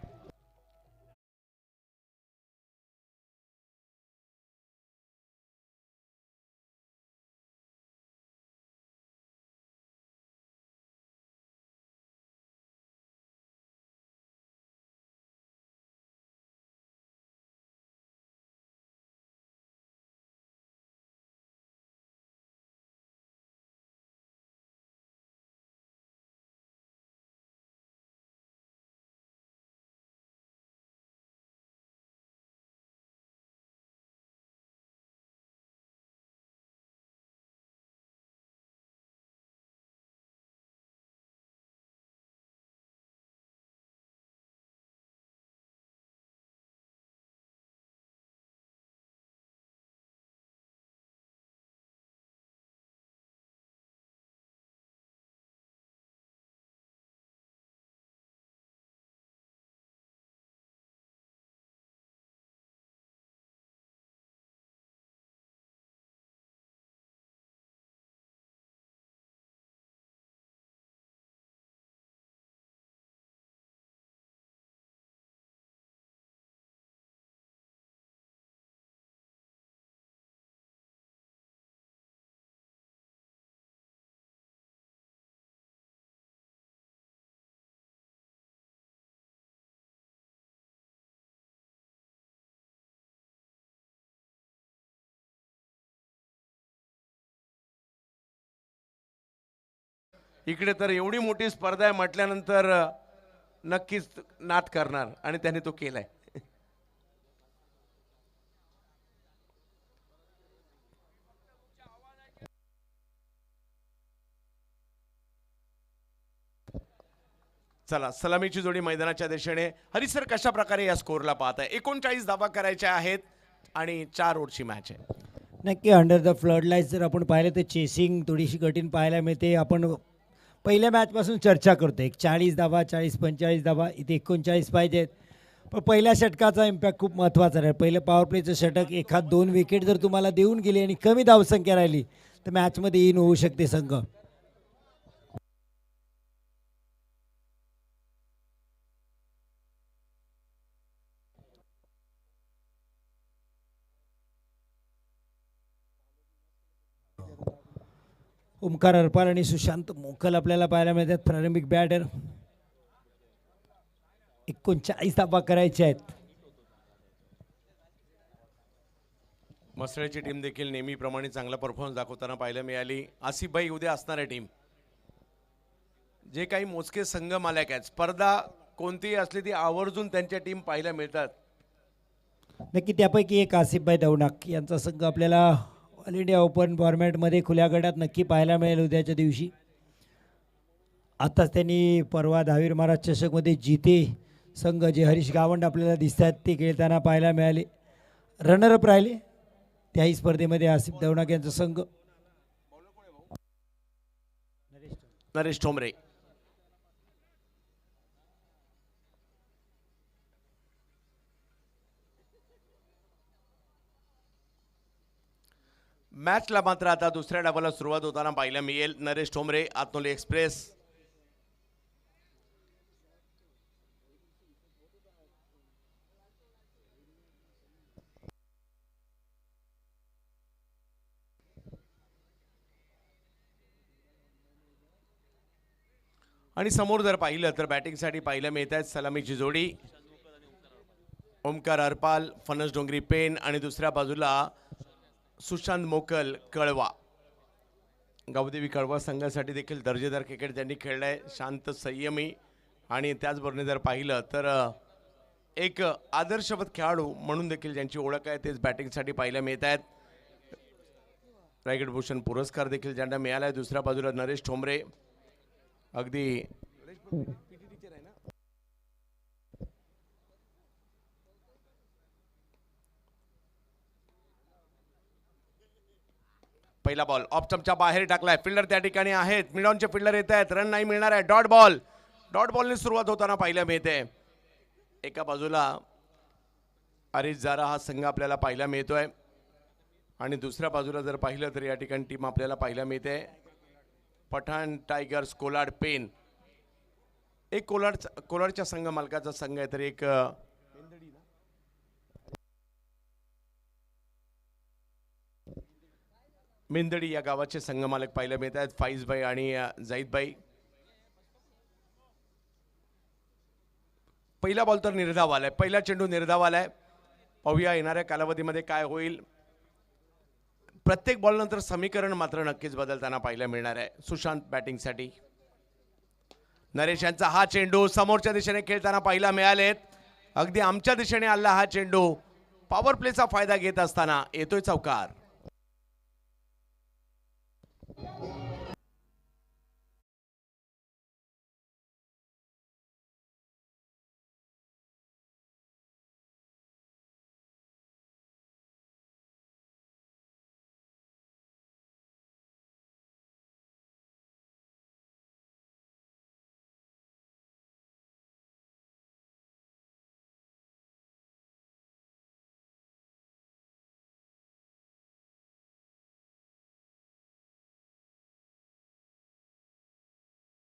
इकडे तर एवढी मोठी स्पर्धा आहे म्हटल्यानंतर नक्कीच नाद करणार आणि त्याने तो केलाय. चला सलामीची जोडी मैदानाच्या दिशेने. हरी सर, कशा प्रकारे या स्कोरला पाहताय? 39 धावा करायच्या आहेत आणि 4 ओव्हरची मॅच आहे. नक्की अंडर द फ्लड लाईट्स जर आपण पाहिलं तर चेसिंग थोडीशी कठीण पाहायला मिळते. आपण पहिल्या मॅचपासून चर्चा करतो. एक 40 धावा, 40-45 धावा, इथे 39 पाहिजेत. पण पहिल्या षटकाचा इम्पॅक्ट खूप महत्त्वाचा आहे. पहिलं पॉवर प्लेचं षटक 1-2 विकेट जर तुम्हाला देऊन गेली आणि कमी धावसंख्या राहिली तर मॅचमध्ये इन होऊ शकते संघ. ओमकार अरपाल आणि सुशांत मोकल आपल्याला पाहायला मिळतात. प्रारंभिक बॅटर. 39 धावा करायच्या आहेत. मसळ्याची टीम देखील नेहमीप्रमाणे चांगला परफॉर्मन्स दाखवताना पाहायला मिळाली. आसिफभाई उद्या असणार आहे टीम. जे काही मोजके संघ मालक आहेत, स्पर्धा कोणतीही असली ती आवर्जून त्यांच्या टीम पाहायला मिळतात. नक्की त्यापैकी एक आसिफभाई दौनाक यांचा संघ आपल्याला ऑल इंडिया ओपन फॉर्मॅटमध्ये खुल्या गटात नक्की पाहायला मिळेल उद्याच्या दिवशी. आताच त्यांनी परवा दहावीर महाराज चषकमध्ये जिते संघ जे हरीश गावंड आपल्याला दिसतात ते खेळताना पाहायला मिळाले. रनरअप राहिले त्याही स्पर्धेमध्ये आसिफ दौनाक यांचा संघ. नरेश ठोंबरे. मॅचला मात्र आता दुसऱ्या डावाला सुरुवात होताना पाहायला मिळेल. नरेश ठोंबरे, आतनोली एक्सप्रेस. आणि समोर जर पाहिलं तर बॅटिंगसाठी पाहायला मिळत आहेत सलामीची जोडी. ओमकार अरपाल, फणस डोंगरी पेन आणि दुसऱ्या बाजूला सुशांत मोकल कळवा. गावदेवी कळवा संघासाठी देखील दर्जेदार क्रिकेट त्यांनी खेळलाय. शांत संयमी आणि त्याचबरोबर जर पाहिलं तर एक आदर्शवत खेळाडू म्हणून देखील ज्यांची ओळख आहे तेच बॅटिंगसाठी पाहायला मिळत आहेत. रायगड भूषण पुरस्कार देखील ज्यांना मिळाला आहे. दुसऱ्या बाजूला नरेश ठोंबरे अगदी पहिला बॉल ऑफ स्टंपच्या बाहेर टाकलाय. फिल्डर त्या ठिकाणी आहेत. मिडॉनचे फिल्डर येत आहेत. रन नाही मिळणार आहे. डॉट बॉलने सुरुवात होताना पाहायला मिळते. एका बाजूला हरीश जारा हा संघ आपल्याला पाहायला मिळतोय आणि दुसऱ्या बाजूला जर पाहिलं तर या ठिकाणी टीम आपल्याला पाहायला मिळते पठाण टायगर्स कोलाड पेन. एक कोलाडच्या संघ मालकाचा संघ आहे तर एक मेंदडी या गावाचे संघ मालक पाहायला मिळत आहेत. फाईजबाई आणि जाईदबाई. पहिला बॉल तर निर्धाव आलाय. पहिला चेंडू निर्धाव आलाय. पाहूया येणाऱ्या कालावधीमध्ये काय होईल. प्रत्येक बॉल नंतर समीकरण मात्र नक्कीच बदलताना पाहायला मिळणार आहे. सुशांत बॅटिंगसाठी. नरेश यांचा हा चेंडू समोरच्या दिशेने खेळताना पाहायला मिळालेत. अगदी आमच्या दिशेने आला हा चेंडू. पॉवर प्लेचा फायदा घेत असताना येतोय चौकार.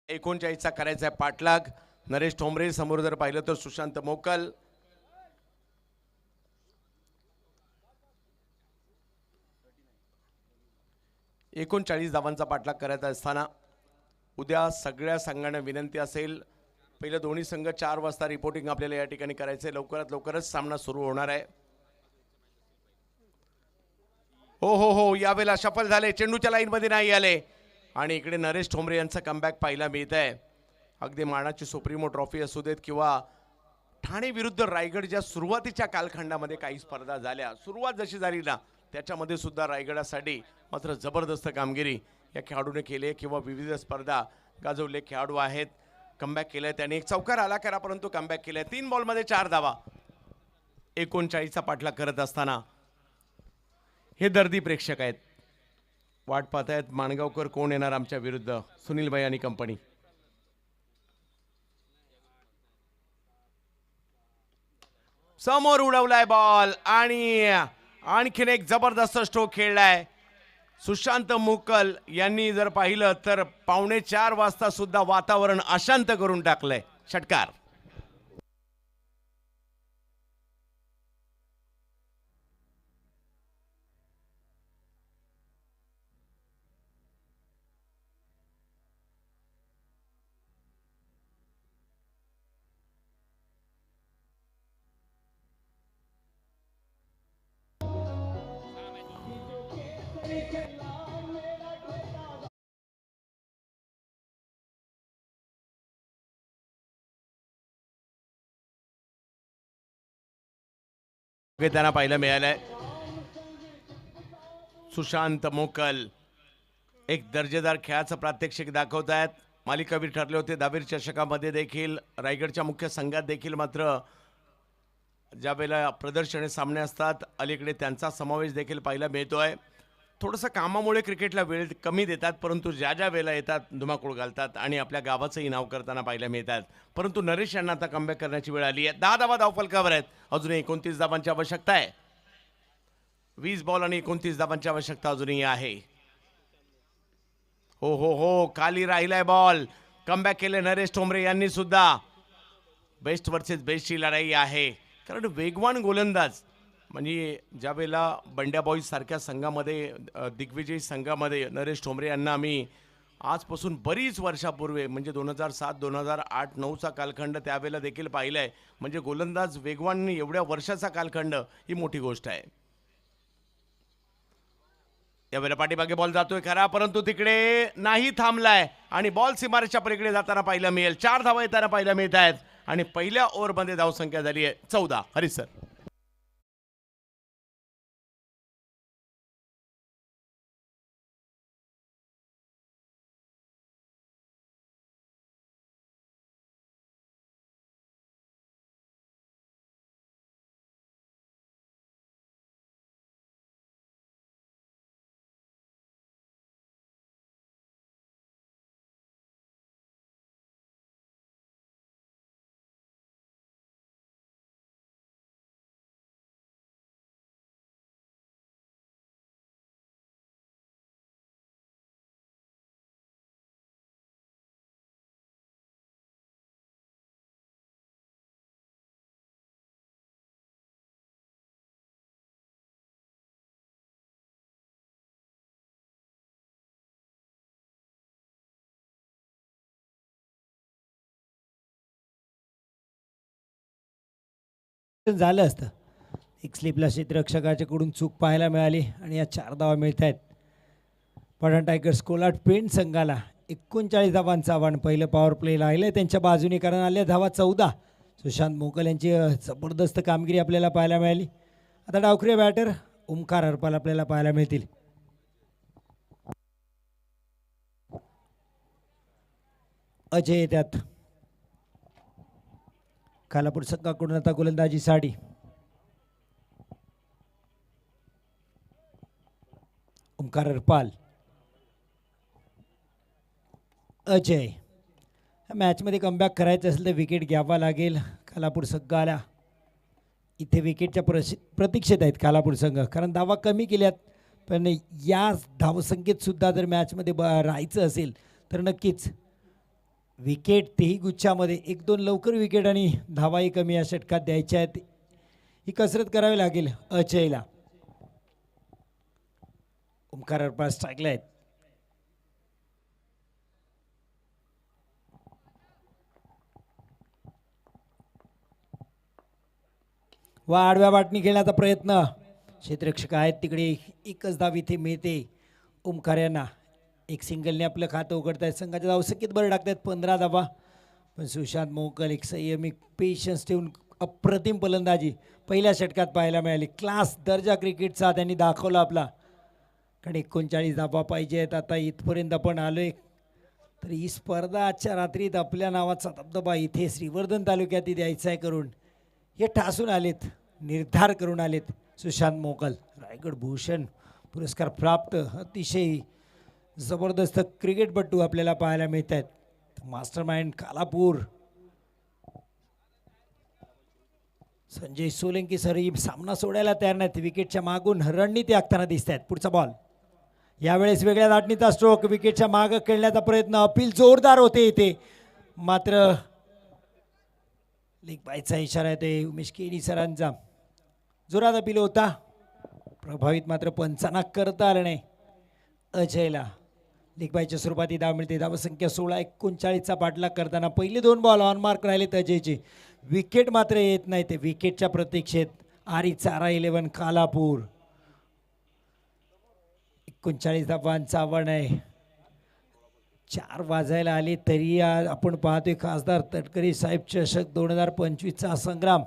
एकोणचाळीसचा करायचा आहे पाठलाग. नरेश ठोंबरे समोर जर पाहिलं तर सुशांत मोकल. एकोणचाळीस धावांचा पाठलाग करायचा असताना उद्या सगळ्या संघांना विनंती असेल. पहिलं दोन्ही संघ 4 वाजता रिपोर्टिंग आपल्याला या ठिकाणी करायचंय. लवकरात लवकरच सामना सुरू होणार आहे. हो यावेळेला सफल झाले. चेंडूच्या लाईनमध्ये नाही आले आणि इकडे नरेश ठोंबरे यांचा कमबॅक पाहायला मिळत आहे. अगदी मानाची सुप्रीमो ट्रॉफी असू देत किंवा ठाणे विरुद्ध रायगडच्या सुरुवातीच्या कालखंडामध्ये काही स्पर्धा झाल्या. सुरुवात जशी झाली ना त्याच्यामध्ये सुद्धा रायगडासाठी मात्र जबरदस्त कामगिरी या खेळाडूने केली किंवा विविध स्पर्धा गाजवले खेळाडू आहेत. कमबॅक केलंय त्याने. एक चौकार आला करा परंतु कमबॅक केलंय. 3 बॉलमध्ये 4 धावा. 39चा पाठलाग करत असताना हे दर्दी प्रेक्षक आहेत. वाट पाहतायत माणगावकर कोण येणार आमच्या विरुद्ध. सुनीलभाई आणि कंपनी. समोर उडवलाय बॉल आणि आणखीन एक जबरदस्त स्ट्रोक खेळलाय. सुशांत मुकल यांनी जर पाहिलं तर 3:45 वाजता सुद्धा वातावरण अशांत करून टाकलंय. षटकार. त्यांना पाहायला मिळालंय. सुशांत मोकल एक दर्जेदार खेळाचं प्रात्यक्षिक दाखवत आहेत. मालिकावीर ठरले होते दावीर चषकामध्ये देखील. रायगडच्या मुख्य संघात देखील मात्र ज्या वेळेला प्रदर्शने सामने असतात अलीकडे त्यांचा समावेश देखील पाहायला मिळतोय. थोडंसं कामामुळे क्रिकेटला वेळ कमी देतात परंतु ज्या ज्या वेळेला येतात धुमाकूळ घालतात आणि आपल्या गावाचंही नाव करताना पाहायला मिळतात. परंतु नरेश यांना आता कमबॅक करण्याची वेळ आली आहे. 10 धावा धावफलकावर आहेत. अजूनही 29 धावांची आवश्यकता आहे. 20 बॉल आणि 29 धावांची आवश्यकता अजूनही आहे. हो खाली राहिलाय बॉल. कमबॅक केले नरेश ठोंबरे यांनी सुद्धा. बेस्ट वर्सेस बेस्टची लढाई आहे कारण वेगवान गोलंदाज म्हणजे ज्या वेळेला बंड्या बॉईज सारख्या संघामध्ये दिग्विजयी संघामध्ये नरेश ठोंबरे यांना आम्ही आजपासून बरीच वर्षापूर्वी म्हणजे 2007 2008 9चा कालखंड त्यावेळेला देखील पाहिलं आहे. म्हणजे गोलंदाज वेगवान एवढ्या वर्षाचा कालखंड ही मोठी गोष्ट आहे. यावेळेला पाठीमागे बॉल जातोय खरा, परंतु तिकडे नाही थांबलाय आणि बॉल सीमारेच्या पलीकडे जाताना पाहायला मिळेल. 4 धावा येताना पाहायला मिळत आहेत आणि पहिल्या ओव्हरमध्ये धावसंख्या झाली आहे 14. हरीश सर. झालं असतं. एक स्लिपला क्षेत्ररक्षकाच्याकडून चूक पाहायला मिळाली आणि या 4 धावा मिळत आहेत. पठाण टायगर्स कोलाट पेंट संघाला 39 धावांचं आव्हान. पहिलं पॉवर प्ले राहिलं त्यांच्या बाजूने, कारण आल्या धावा 14. सुशांत मोकल यांची जबरदस्त कामगिरी आपल्याला पाहायला मिळाली. आता डावखुरे बॅटर ओमकार हरपाल आपल्याला पाहायला मिळतील. अजय त्यात खालापूर संघाकडून आता गोलंदाजी साडी. ओमकार हरपाल, अजय. या मॅचमध्ये कमबॅक करायचं असेल तर विकेट घ्यावा लागेल खालापूर संघाला. इथे विकेटच्या प्रतीक्षेत आहेत खालापूर संघ, कारण धावा कमी केल्यात. पण या धावसंख्येत सुद्धा जर मॅचमध्ये राहायचं असेल तर नक्कीच विकेट, तेही गुच्छामध्ये 1-2 लवकर विकेट आणि धावाही कमी या षटकात द्यायच्या आहेत. ही कसरत करावी लागेल अजयला. ओमकार हरपाल स्ट्राईकला आहेत. वा आडव्या बाटणी खेळण्याचा प्रयत्न. क्षेत्ररक्षक आहेत तिकडे. एकच धाव इथे मिळते ओमकार यांना. एक सिंगलने आपलं खातं उघडत आहेत. संघाच्या धावसंख्येत बरं टाकतात 15 धावा. पण सुशांत मोकल एक संयमिक पेशन्स ठेवून अप्रतिम फलंदाजी पहिल्या षटकात पाहायला मिळाली. क्लास दर्जा क्रिकेटचा त्यांनी दाखवला आपला. कारण 39 धावा पाहिजे आहेत. आता इथपर्यंत आपण आलोय, तर ही स्पर्धा आजच्या रात्रीत आपल्या नावाचा दबदबा इथे श्रीवर्धन तालुक्यात द्यायचा आहे करून हे ठासून आलेत, निर्धार करून आलेत सुशांत मोकल. रायगड भूषण पुरस्कार प्राप्त अतिशय जबरदस्त क्रिकेटपटू आपल्याला पाहायला मिळत आहेत. Mastermind Khalapur Sanjay Solanki sir ही सामना सोडायला तयार नाहीत. विकेटच्या मागून रणनीती आखताना दिसत आहेत. पुढचा बॉल यावेळेस वेगळ्या दाटणीचा स्ट्रोक. विकेटच्या मागं खेळण्याचा प्रयत्न. अपील जोरदार होते इथे, मात्र लेग बायचा इशारा येते उमेश केनी सरांचा. जोरात अपील होता, प्रभावित मात्र पंचांना करता आलं नाही अजयला. लेग बायच्या स्वरूपात ही धाव मिळते. धावसंख्या 16-39चा पाठलाग करताना पहिले 2 बॉल ऑन मार्क राहिलेत अजयचे. विकेट मात्र येत नाही. ते विकेटच्या प्रतीक्षेत आरी चारा 11 खालापूर. 39 धावांचं आव्हान आहे. 4 वाजायला आले तरी आपण पाहतोय खासदार तटकरे साहेब चषक 2025चा संग्राम.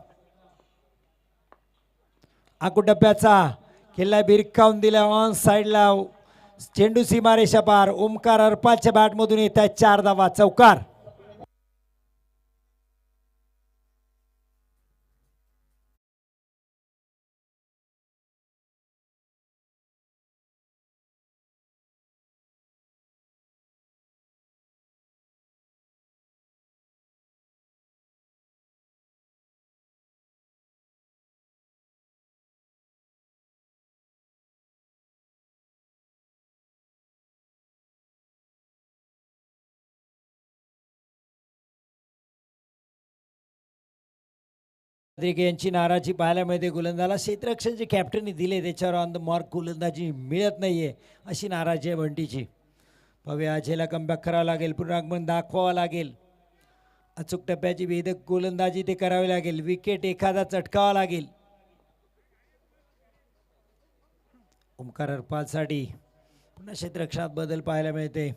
आकुटप्प्याचा खेळला बिरकावून दिला ऑन साईडला. चेंडू सीमारेषा पार. ओमकार हरपालच्या बॅटमधून येत आहेत 4 धावा. चौकार. यांची नाराजी पाहायला मिळते. गोलंदाला क्षेत्ररक्षण जे कॅप्टनने दिले त्याच्यावर ऑन द मार्क गोलंदाजी मिळत नाहीये, अशी नाराजी आहे बंटीची. पाहूया अजयला कमबॅक करावं लागेल, पुनरागमन दाखवावं लागेल. अचूक टप्प्याची वेधक गोलंदाजी ते करावी लागेल. विकेट एखादा चटकावा लागेल. ओमकार हरपालसाठी पुन्हा क्षेत्ररक्षणात बदल पाहायला मिळते.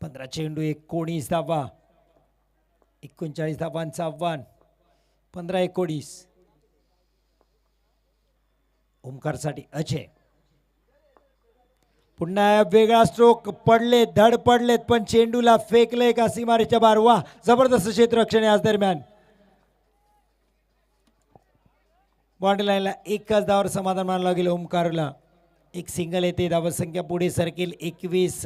15 चेंडू 19 धावा, 39 धावांचं आव्हान. 15-19 ओमकारसाठी अजय. पुन्हा वेगळा स्ट्रोक, पडलेत धड पडलेत पण चेंडूला फेकले का सीमारेच्या बाहेर. वा, जबरदस्त क्षेत्ररक्षण आज दरम्यान. बाउंड्री लाईनला एकच धावावर समाधान मानलं गेलं ओमकारला. एक सिंगल येते, धावसंख्या पुढे सरकेल 21.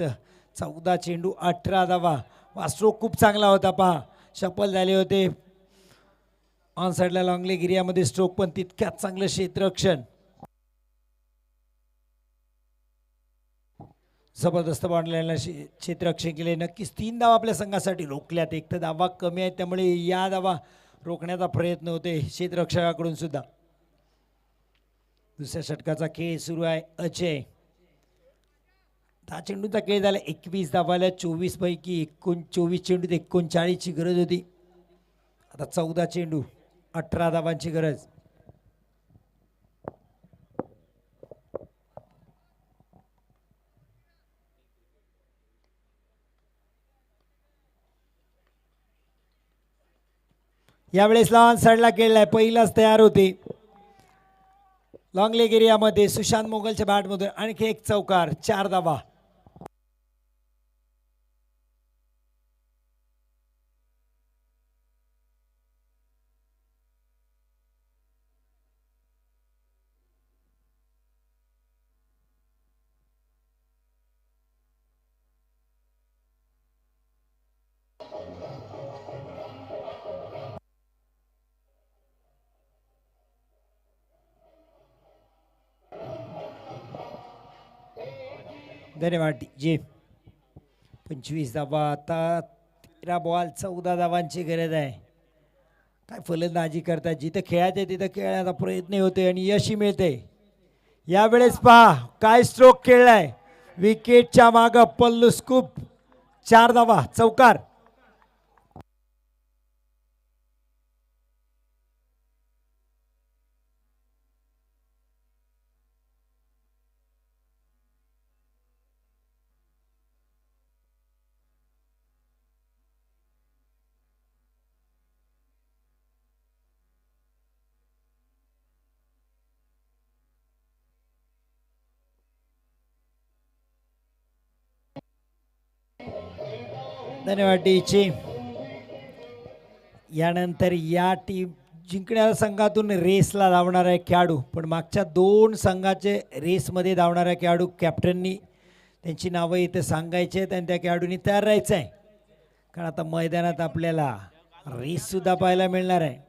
14 चेंडू 18 धावा. वा, स्ट्रोक खूप चांगला होता पहा. सफल झाले होते ऑन साईडला लॉंगलेग एरियामध्ये स्ट्रोक, पण तितक्याच चांगलं क्षेत्ररक्षण. जबरदस्त बाउंड्री लाईनला क्षेत्ररक्षण केले. नक्कीच 3 धावा आपल्या संघासाठी रोखल्यात. एक तर धावा कमी आहेत त्यामुळे या धावा रोखण्याचा प्रयत्न होते क्षेत्ररक्षकाकडून सुद्धा. दुसऱ्या षटकाचा खेळ सुरू आहे. अजय 10 चेंडूचा खेळ झाला. 21 धावाला 24 पैकी 24 चेंडूत 39 ची गरज होती. आता 14 चेंडू 18 धावांची गरज. यावेळेस लॉन साईडला खेळलाय. पहिलाच तयार होते लॉंग लेग एरियामध्ये सुशांत मोगलच्या बॅटमधून. आणखी एक चौकार, 4 धावा. धन्यवाद जी. 25 धावा. आता 13 बॉल 14 धावांची गरज आहे. काय फलंदाजी करतात, जिथं खेळायचे तिथं खेळण्याचा प्रयत्न होते आणि यशही मिळते. यावेळेस पहा काय स्ट्रोक खेळलाय. विकेटच्या मागं पल्लू स्कूप. 4 धावा, चौकार. धन्यवाद डीची. यानंतर या टीम जिंकणाऱ्या संघातून रेसला धावणारा खेळाडू, पण मागच्या 2 संघाचे रेसमध्ये धावणाऱ्या खेळाडू कॅप्टननी त्यांची नावं इथे सांगायची आहेत आणि त्या खेळाडूंनी तयार राहायचं आहे. कारण आता मैदानात आपल्याला रेससुद्धा पाहायला मिळणार आहे.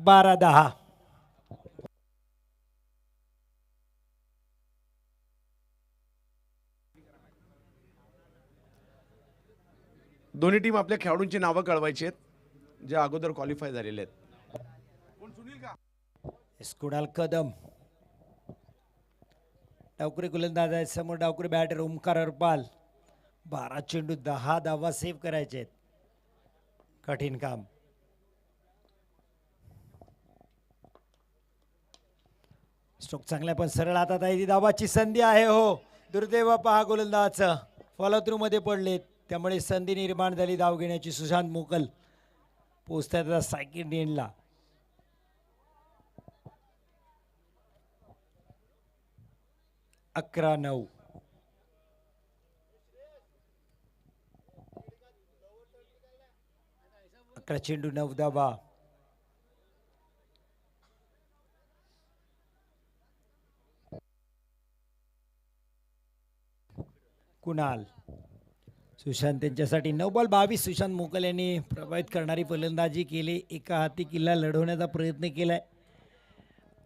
बारा 10. दोन्ही टीम आपल्या खेळाडूंची नावं कळवायची आहेत जे अगोदर क्वालिफाय झालेले आहेत. स्कुडाल कदम डावकुरे गोलंदाज आहेत. समोर डावकुरे बॅटर ओमकार अरपाल. 12 चेंडू 10 धावा सेव्ह करायचे आहेत. कठीण काम. स्ट्रोक चांगला पण सरळ हातात आहे. ती धावाची संधी आहे. हो, दुर्दैव पहा गोलंदाज फॉलो थ्रू मध्ये पडलेत त्यामुळे संधी निर्माण झाली धाव घेण्याची. सुशांत मोगल पोचतात सेकंड एंडला. अकरा 9. षटकार चेंडू 9 धावा. कुणाल सुशांत त्यांच्यासाठी 9 बॉल 22. सुशांत मोकल यांनी प्रभावित करणारी फलंदाजी केली. एका हाती किल्ला लढवण्याचा प्रयत्न केलाय.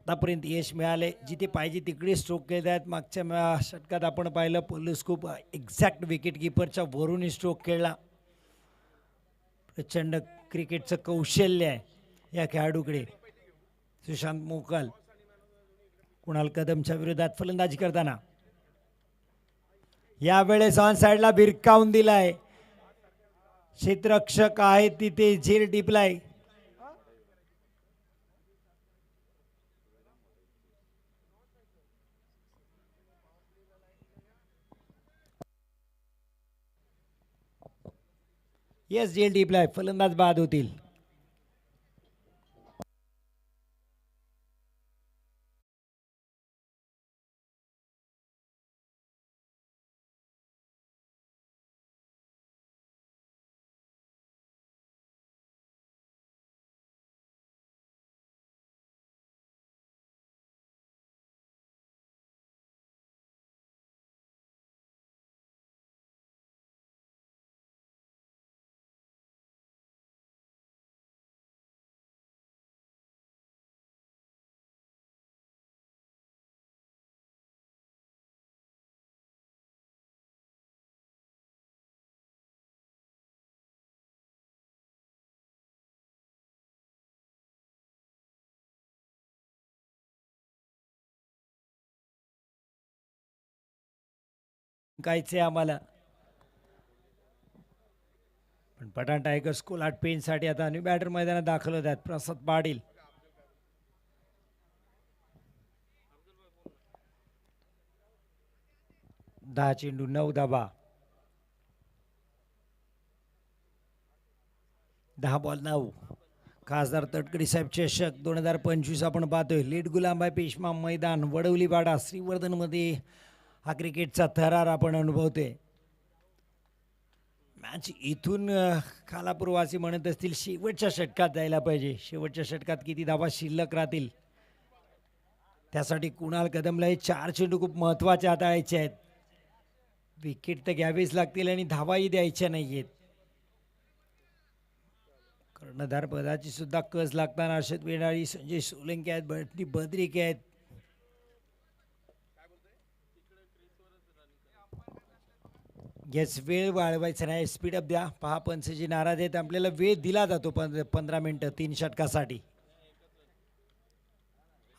आतापर्यंत यश मिळाले. जिथे पाहिजे तिकडे स्ट्रोक केले आहेत. मागच्या षटकात आपण पाहिलं पोलिस खूप एक्झॅक्ट विकेट किपरच्या वरून स्ट्रोक खेळला. प्रचंड क्रिकेटचं कौशल्य आहे या खेळाडूकडे. सुशांत मोकल कुणाल कदमच्या विरोधात फलंदाजी करताना यावेळेस ऑन साईडला भिरकावून दिलाय. क्षेत्ररक्षक आहे तिथे झेल टिपलाय. येस झेल टिपलाय. फलंदाज बाद होतील. कायचे आम्हाला पण पठाण टायगर्स कोलाट पेनसाठी आता न्यू बॅटर मैदानात दाखल होत आहेत. प्रसाद पाटील 10 चेंडू 9 धावा. 10 बॉल 9. खासदार तटकरी साहेब चषक 2025 आपण पाहतोय. लीड गुलामबाई पेशमा मैदान वडवलीवाडा श्रीवर्धनमध्ये हा क्रिकेटचा थरार आपण अनुभवतोय. मॅच इथून खालापूरवासी म्हणत असतील शेवटच्या षटकात जायला पाहिजे. शेवटच्या षटकात किती धावा शिल्लक राहतील त्यासाठी कुणाल कदमला हे 4 चेंडू खूप महत्त्वाचे हाताळायचे आहेत. विकेट तर घ्यावीच लागतील आणि धावाही द्यायच्या नाहीयेत. कर्णधार पदाची सुद्धा कस लागताना हर्षद वेडाळी, संजय सोलंकी आहेत, बंटी बद्रिके आहेत. येस वेळ वाढवायचा नाही. स्पीडअप द्या. पहा पंचजी नाराज आहेत. आपल्याला वेळ दिला जातो 15 मिनिटं 3 षटकासाठी.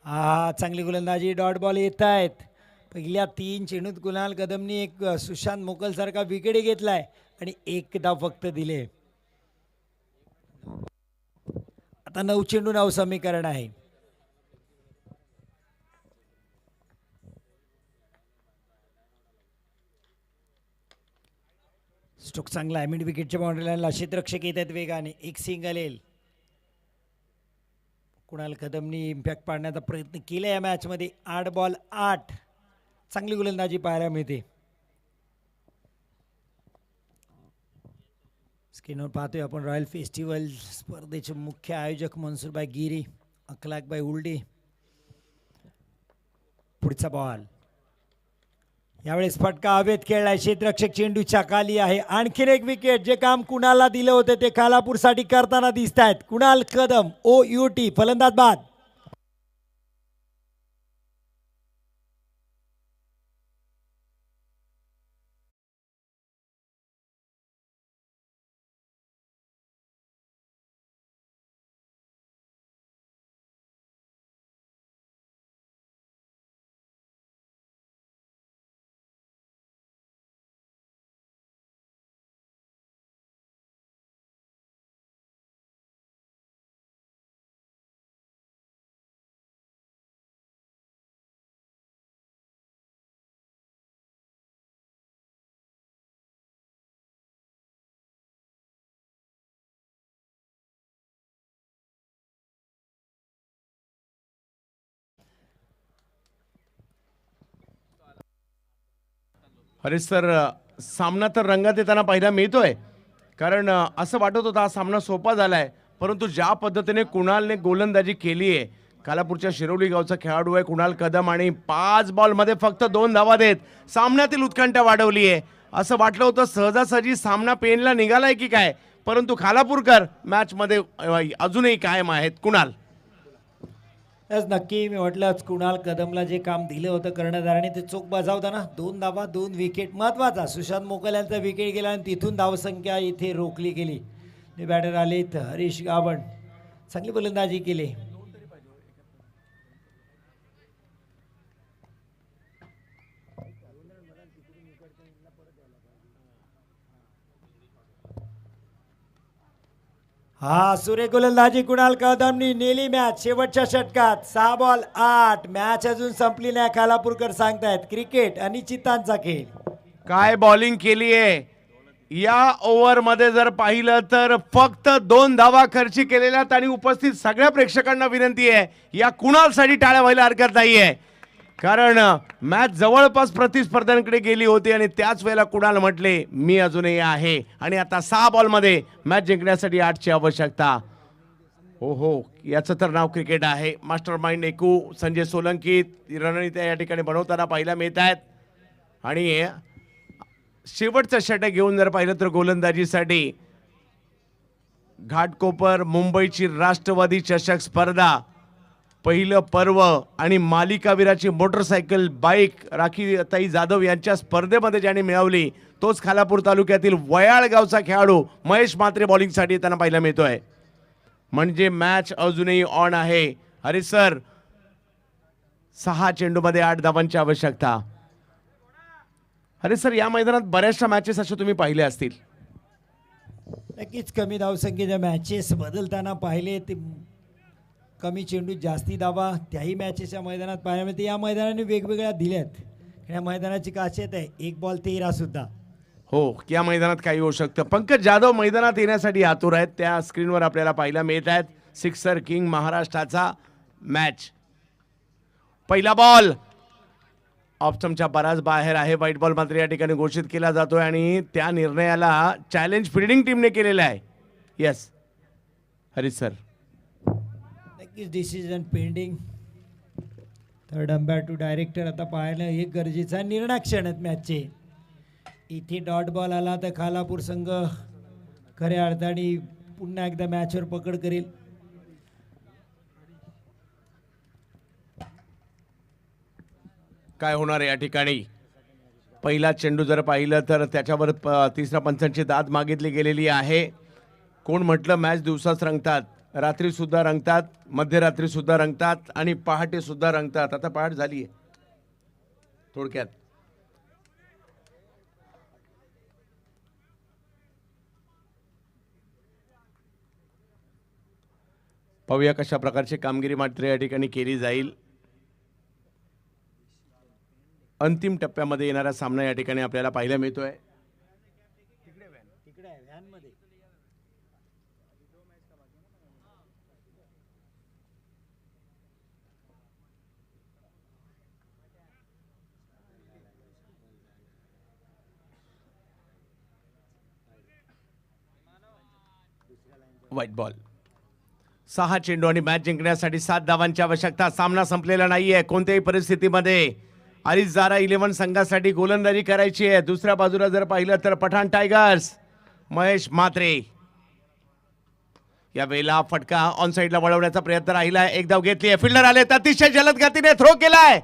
हा चांगली गोलंदाजी. डॉट बॉल येत आहेत. पहिल्या 3 चेंडूत कुणाल कदमनी एक सुशांत मोकल सारखा विकेट घेतलाय आणि 1 धाव फक्त दिले. आता 9 चेंडू 9 समीकरण आहे. स्ट्रोक चांगला आहे. मिड विकेटच्या बाउंड्री लाईनला क्षेत्ररक्षक येत आहेत वेगाने. एक सिंगल येईल. कुणाल कदमनी इम्पॅक्ट पाडण्याचा प्रयत्न केला या मॅचमध्ये. 8 बॉल 8. चांगली गोलंदाजी पाहायला मिळते. स्क्रीनवर पाहतोय आपण रॉयल फेस्टिवल स्पर्धेचे मुख्य आयोजक मनसूरबाई गिरी, अखलाकबाई उलडे. पुढचा बॉल यावेळेस फटका हवेत खेळलाय. क्षेत्ररक्षक चेंडूच्या खाली आहे. आणखीन एक विकेट. जे काम कुणालला दिलं होतं ते खालापूरसाठी करताना दिसत आहेत. कुणाल कदम OUT फलंदाज बाद. अरे सर, सामना तर रंगात येताना पाहायला मिळतोय. कारण असं वाटत होतं हा सामना सोपा झालाय, परंतु ज्या पद्धतीने कुणालने गोलंदाजी केली आहे, कालापूरच्या शिरोली गावचा खेळाडू आहे कुणाल कदम आणि 5 बॉलमध्ये फक्त 2 धावा देत सामन्यातील उत्कंठा वाढवली आहे. असं वाटलं होतं सहजासहजी सामना पेनला निघालाय की काय, परंतु खालापूरकर मॅचमध्ये अजूनही कायम आहेत. कुणाल आज नक्की मी म्हटलंच कुणाल कदमला जे काम दिलं होतं कर्णधाराने ते चोख बजावताना 2 धावा 2 विकेट महत्त्वाचा. सुशांत मोकल यांचा विकेट गेला आणि तिथून धावसंख्या इथे रोखली गेली. ते बॅटर आलेत हरीश गावण, चांगली गोलंदाजी केली. हा सुरेख गोलंदाजी कुणाल कदमनी नेली मॅच. शेवटच्या षटकात 6 बॉल 8. मॅच अजून संपली नाही. कालापूरकर सांगतायत क्रिकेट अनिश्चितांचा खेळ. काय बॉलिंग केली आहे या ओव्हरमध्ये जर पाहिलं तर फक्त 2 धावा खर्ची केलेल्यात आणि उपस्थित सगळ्या प्रेक्षकांना विनंती आहे या कुणालसाठी टाळ्या व्हायला हरकत नाहीये, कारण मॅच जवळपास प्रतिस्पर्ध्यांकडे गेली होती आणि त्याच वेळेला कुणाल म्हटले मी अजूनही आहे. आणि आता 6 बॉलमध्ये मॅच जिंकण्यासाठी 8ची आवश्यकता. हो हो, याचं तर नाव क्रिकेट आहे. मास्टर माइंड एकू संजय सोलंकी रणनीत्या या ठिकाणी बनवताना पाहायला मिळत आहेत. आणि शेवटचं षटक घेऊन जर पाहिलं तर गोलंदाजीसाठी घाटकोपर मुंबईची राष्ट्रवादी चषक स्पर्धा पहिलं पर्व आणि मालिकावीराची मोटरसायकल बाईक राखी ताई जाधव यांच्या स्पर्धेमध्ये ज्याने मिळवली तोच खालापूर तालुक्यातील वयाळ गावचा खेळाडू महेश म्हात्रे बॉलिंगसाठी त्यांना पाहायला मिळतोय. म्हणजे मॅच अजूनही ऑन आहे. अरे सर, 6 चेंडूमध्ये 8 धावांची आवश्यकता. अरे सर, या मैदानात बऱ्याचशा मॅचेस अशा तुम्ही पाहिल्या असतील. नक्कीच कमी धावसंख्येच्या मॅचेस बदलताना पाहिले ते कमी चेंडू जास्ती धावा त्याही मॅचेसच्या मैदानात पाहायला मिळते. या मैदानाने वेगवेगळ्या दिल्यात. या मैदानाची खासियत आहे 1 बॉल 13 सुद्धा. हो, या मैदानात काही होऊ शकतं. पंकज जाधव मैदानात येण्यासाठी आतुर आहेत. त्या स्क्रीनवर आपल्याला पाहायला मिळत आहेत. सिक्सर किंग महाराष्ट्राचा मॅच. पहिला बॉल ऑप्शनच्या बराच बाहेर आहे. व्हाईट बॉल मात्र या ठिकाणी घोषित केला जातोय आणि त्या निर्णयाला चॅलेंज फिल्डिंग टीमने केलेला आहे. Yes Harish sir. नक्कीच decision pending. Third umpire to director आता पाहायला एक गरजेचा निर्णायक क्षण आहेत मॅचचे. इथे डॉट बॉल आला तर खालापूर संघ खऱ्या अर्थाने पुन्हा एकदा मॅचवर पकड करेल. काय होणार या ठिकाणी पहिला चेंडू जर पाहिलं तर त्याच्यावर तिसऱ्या पंचांची दाद मागितली गेलेली आहे. कोण म्हटलं मॅच दिवसाच रंगतात, रात्री सुद्धा रंगतात, मध्यरात्री सुद्धा रंगतात आणि पहाटे सुद्धा रंगतात. आता पहाट झाली आहे थोडक्यात. पाहूया कशा प्रकारची कामगिरी मात्र या ठिकाणी केली जाईल. अंतिम टप्प्यामध्ये येणारा सामना या ठिकाणी आपल्याला पाहायला मिळतोय. White ball. 6 चेंडू आणि मॅच जिंकण्यासाठी 7 धावांची आवश्यकता. सामना संपलेला नाहीये कोणत्याही परिस्थितीमध्ये. अरिझारा 11 संघासाठी गोलंदाजी करायची आहे. दुसऱ्या बाजूला जर पाहिलं तर पठाण टायगर्स महेश म्हात्रे. या वेळेला फटका ऑन साईडला वळवण्याचा प्रयत्न राहिला. एक धाव घेतली आहे. फिल्डर आले अतिशय जलद गतीने थ्रो केलाय.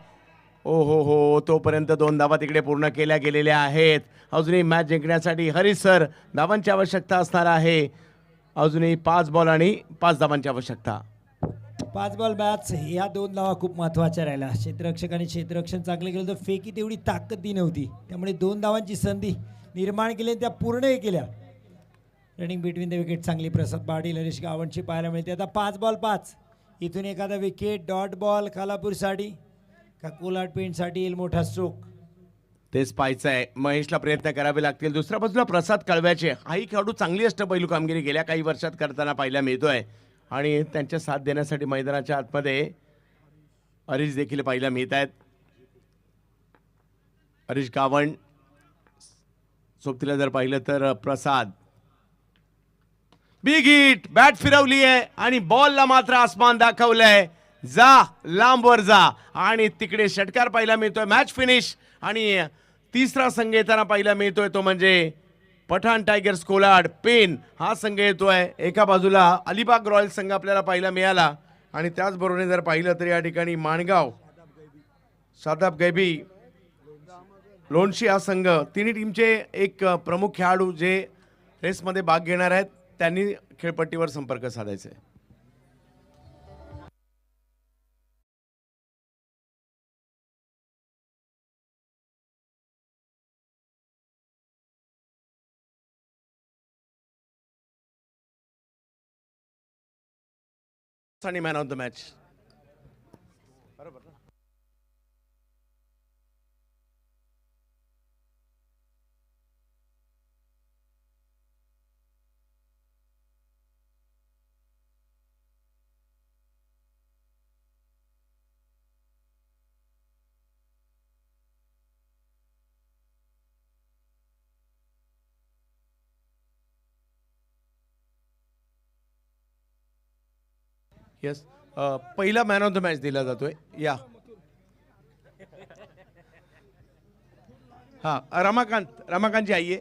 ओ हो हो, तोपर्यंत 2 धावा तिकडे पूर्ण केल्या गेलेल्या आहेत. अजूनही मॅच जिंकण्यासाठी हरीश सर धावांची आवश्यकता असणार आहे. अजूनही 5 बॉल आणि 5 धावांची आवश्यकता. 5 बॉल मॅच. या 2 धावा खूप महत्त्वाच्या राहिल्या. क्षेत्ररक्षक आणि क्षेत्ररक्षण चांगले केलं तर फेकी तेवढी ताकदी नव्हती, त्यामुळे 2 धावांची संधी निर्माण केली त्या पूर्णही केल्या. रनिंग बिटवीन द विकेट चांगली प्रसाद पाटील हरीश गावणची पाहायला मिळते. आता 5 बॉल 5. इथून एखादा विकेट डॉट बॉल खालापूरसाठी का कोलाट पेंटसाठी येईल मोठा स्ट्रोक. तेच पाहायचं आहे. महेशला प्रयत्न करावे लागतील. दुसऱ्या बाजूला प्रसाद कळव्याचे हाही खेळाडू चांगली अष्टपैलू कामगिरी गेल्या काही वर्षात करताना पाहायला मिळतोय आणि त्यांच्या साथ देण्यासाठी मैदानाच्या आतमध्ये हरीश देखील पाहायला मिळत आहेत. हरीश गावण सोबतीला जर पाहिलं तर प्रसाद बिग हिट, बॅट फिरवली आहे आणि बॉलला मात्र आसमान दाखवलंय. जा लांबवर जा आणि तिकडे षटकार पाहायला मिळतोय. मॅच फिनिश आणि तिसरा संघ येताना पाहायला मिळतोय तो म्हणजे पठाण टायगर्स कोलाड पेन हा संघ येतोय. एका बाजूला अलिबाग रॉयल संघ आपल्याला पाहायला मिळाला आणि त्याचबरोबर जर पाहिलं तर या ठिकाणी माणगाव शादाब गैबी लोणशी हा संघ तिन्ही टीमचे एक प्रमुख खेळाडू जे रेसमध्ये भाग घेणार आहेत त्यांनी खेळपट्टीवर संपर्क साधायचा आहे. आणि man of the match yes. पहिला मॅन ऑफ द मॅच दिला जातोय. या हा रमाकांत जी आइए.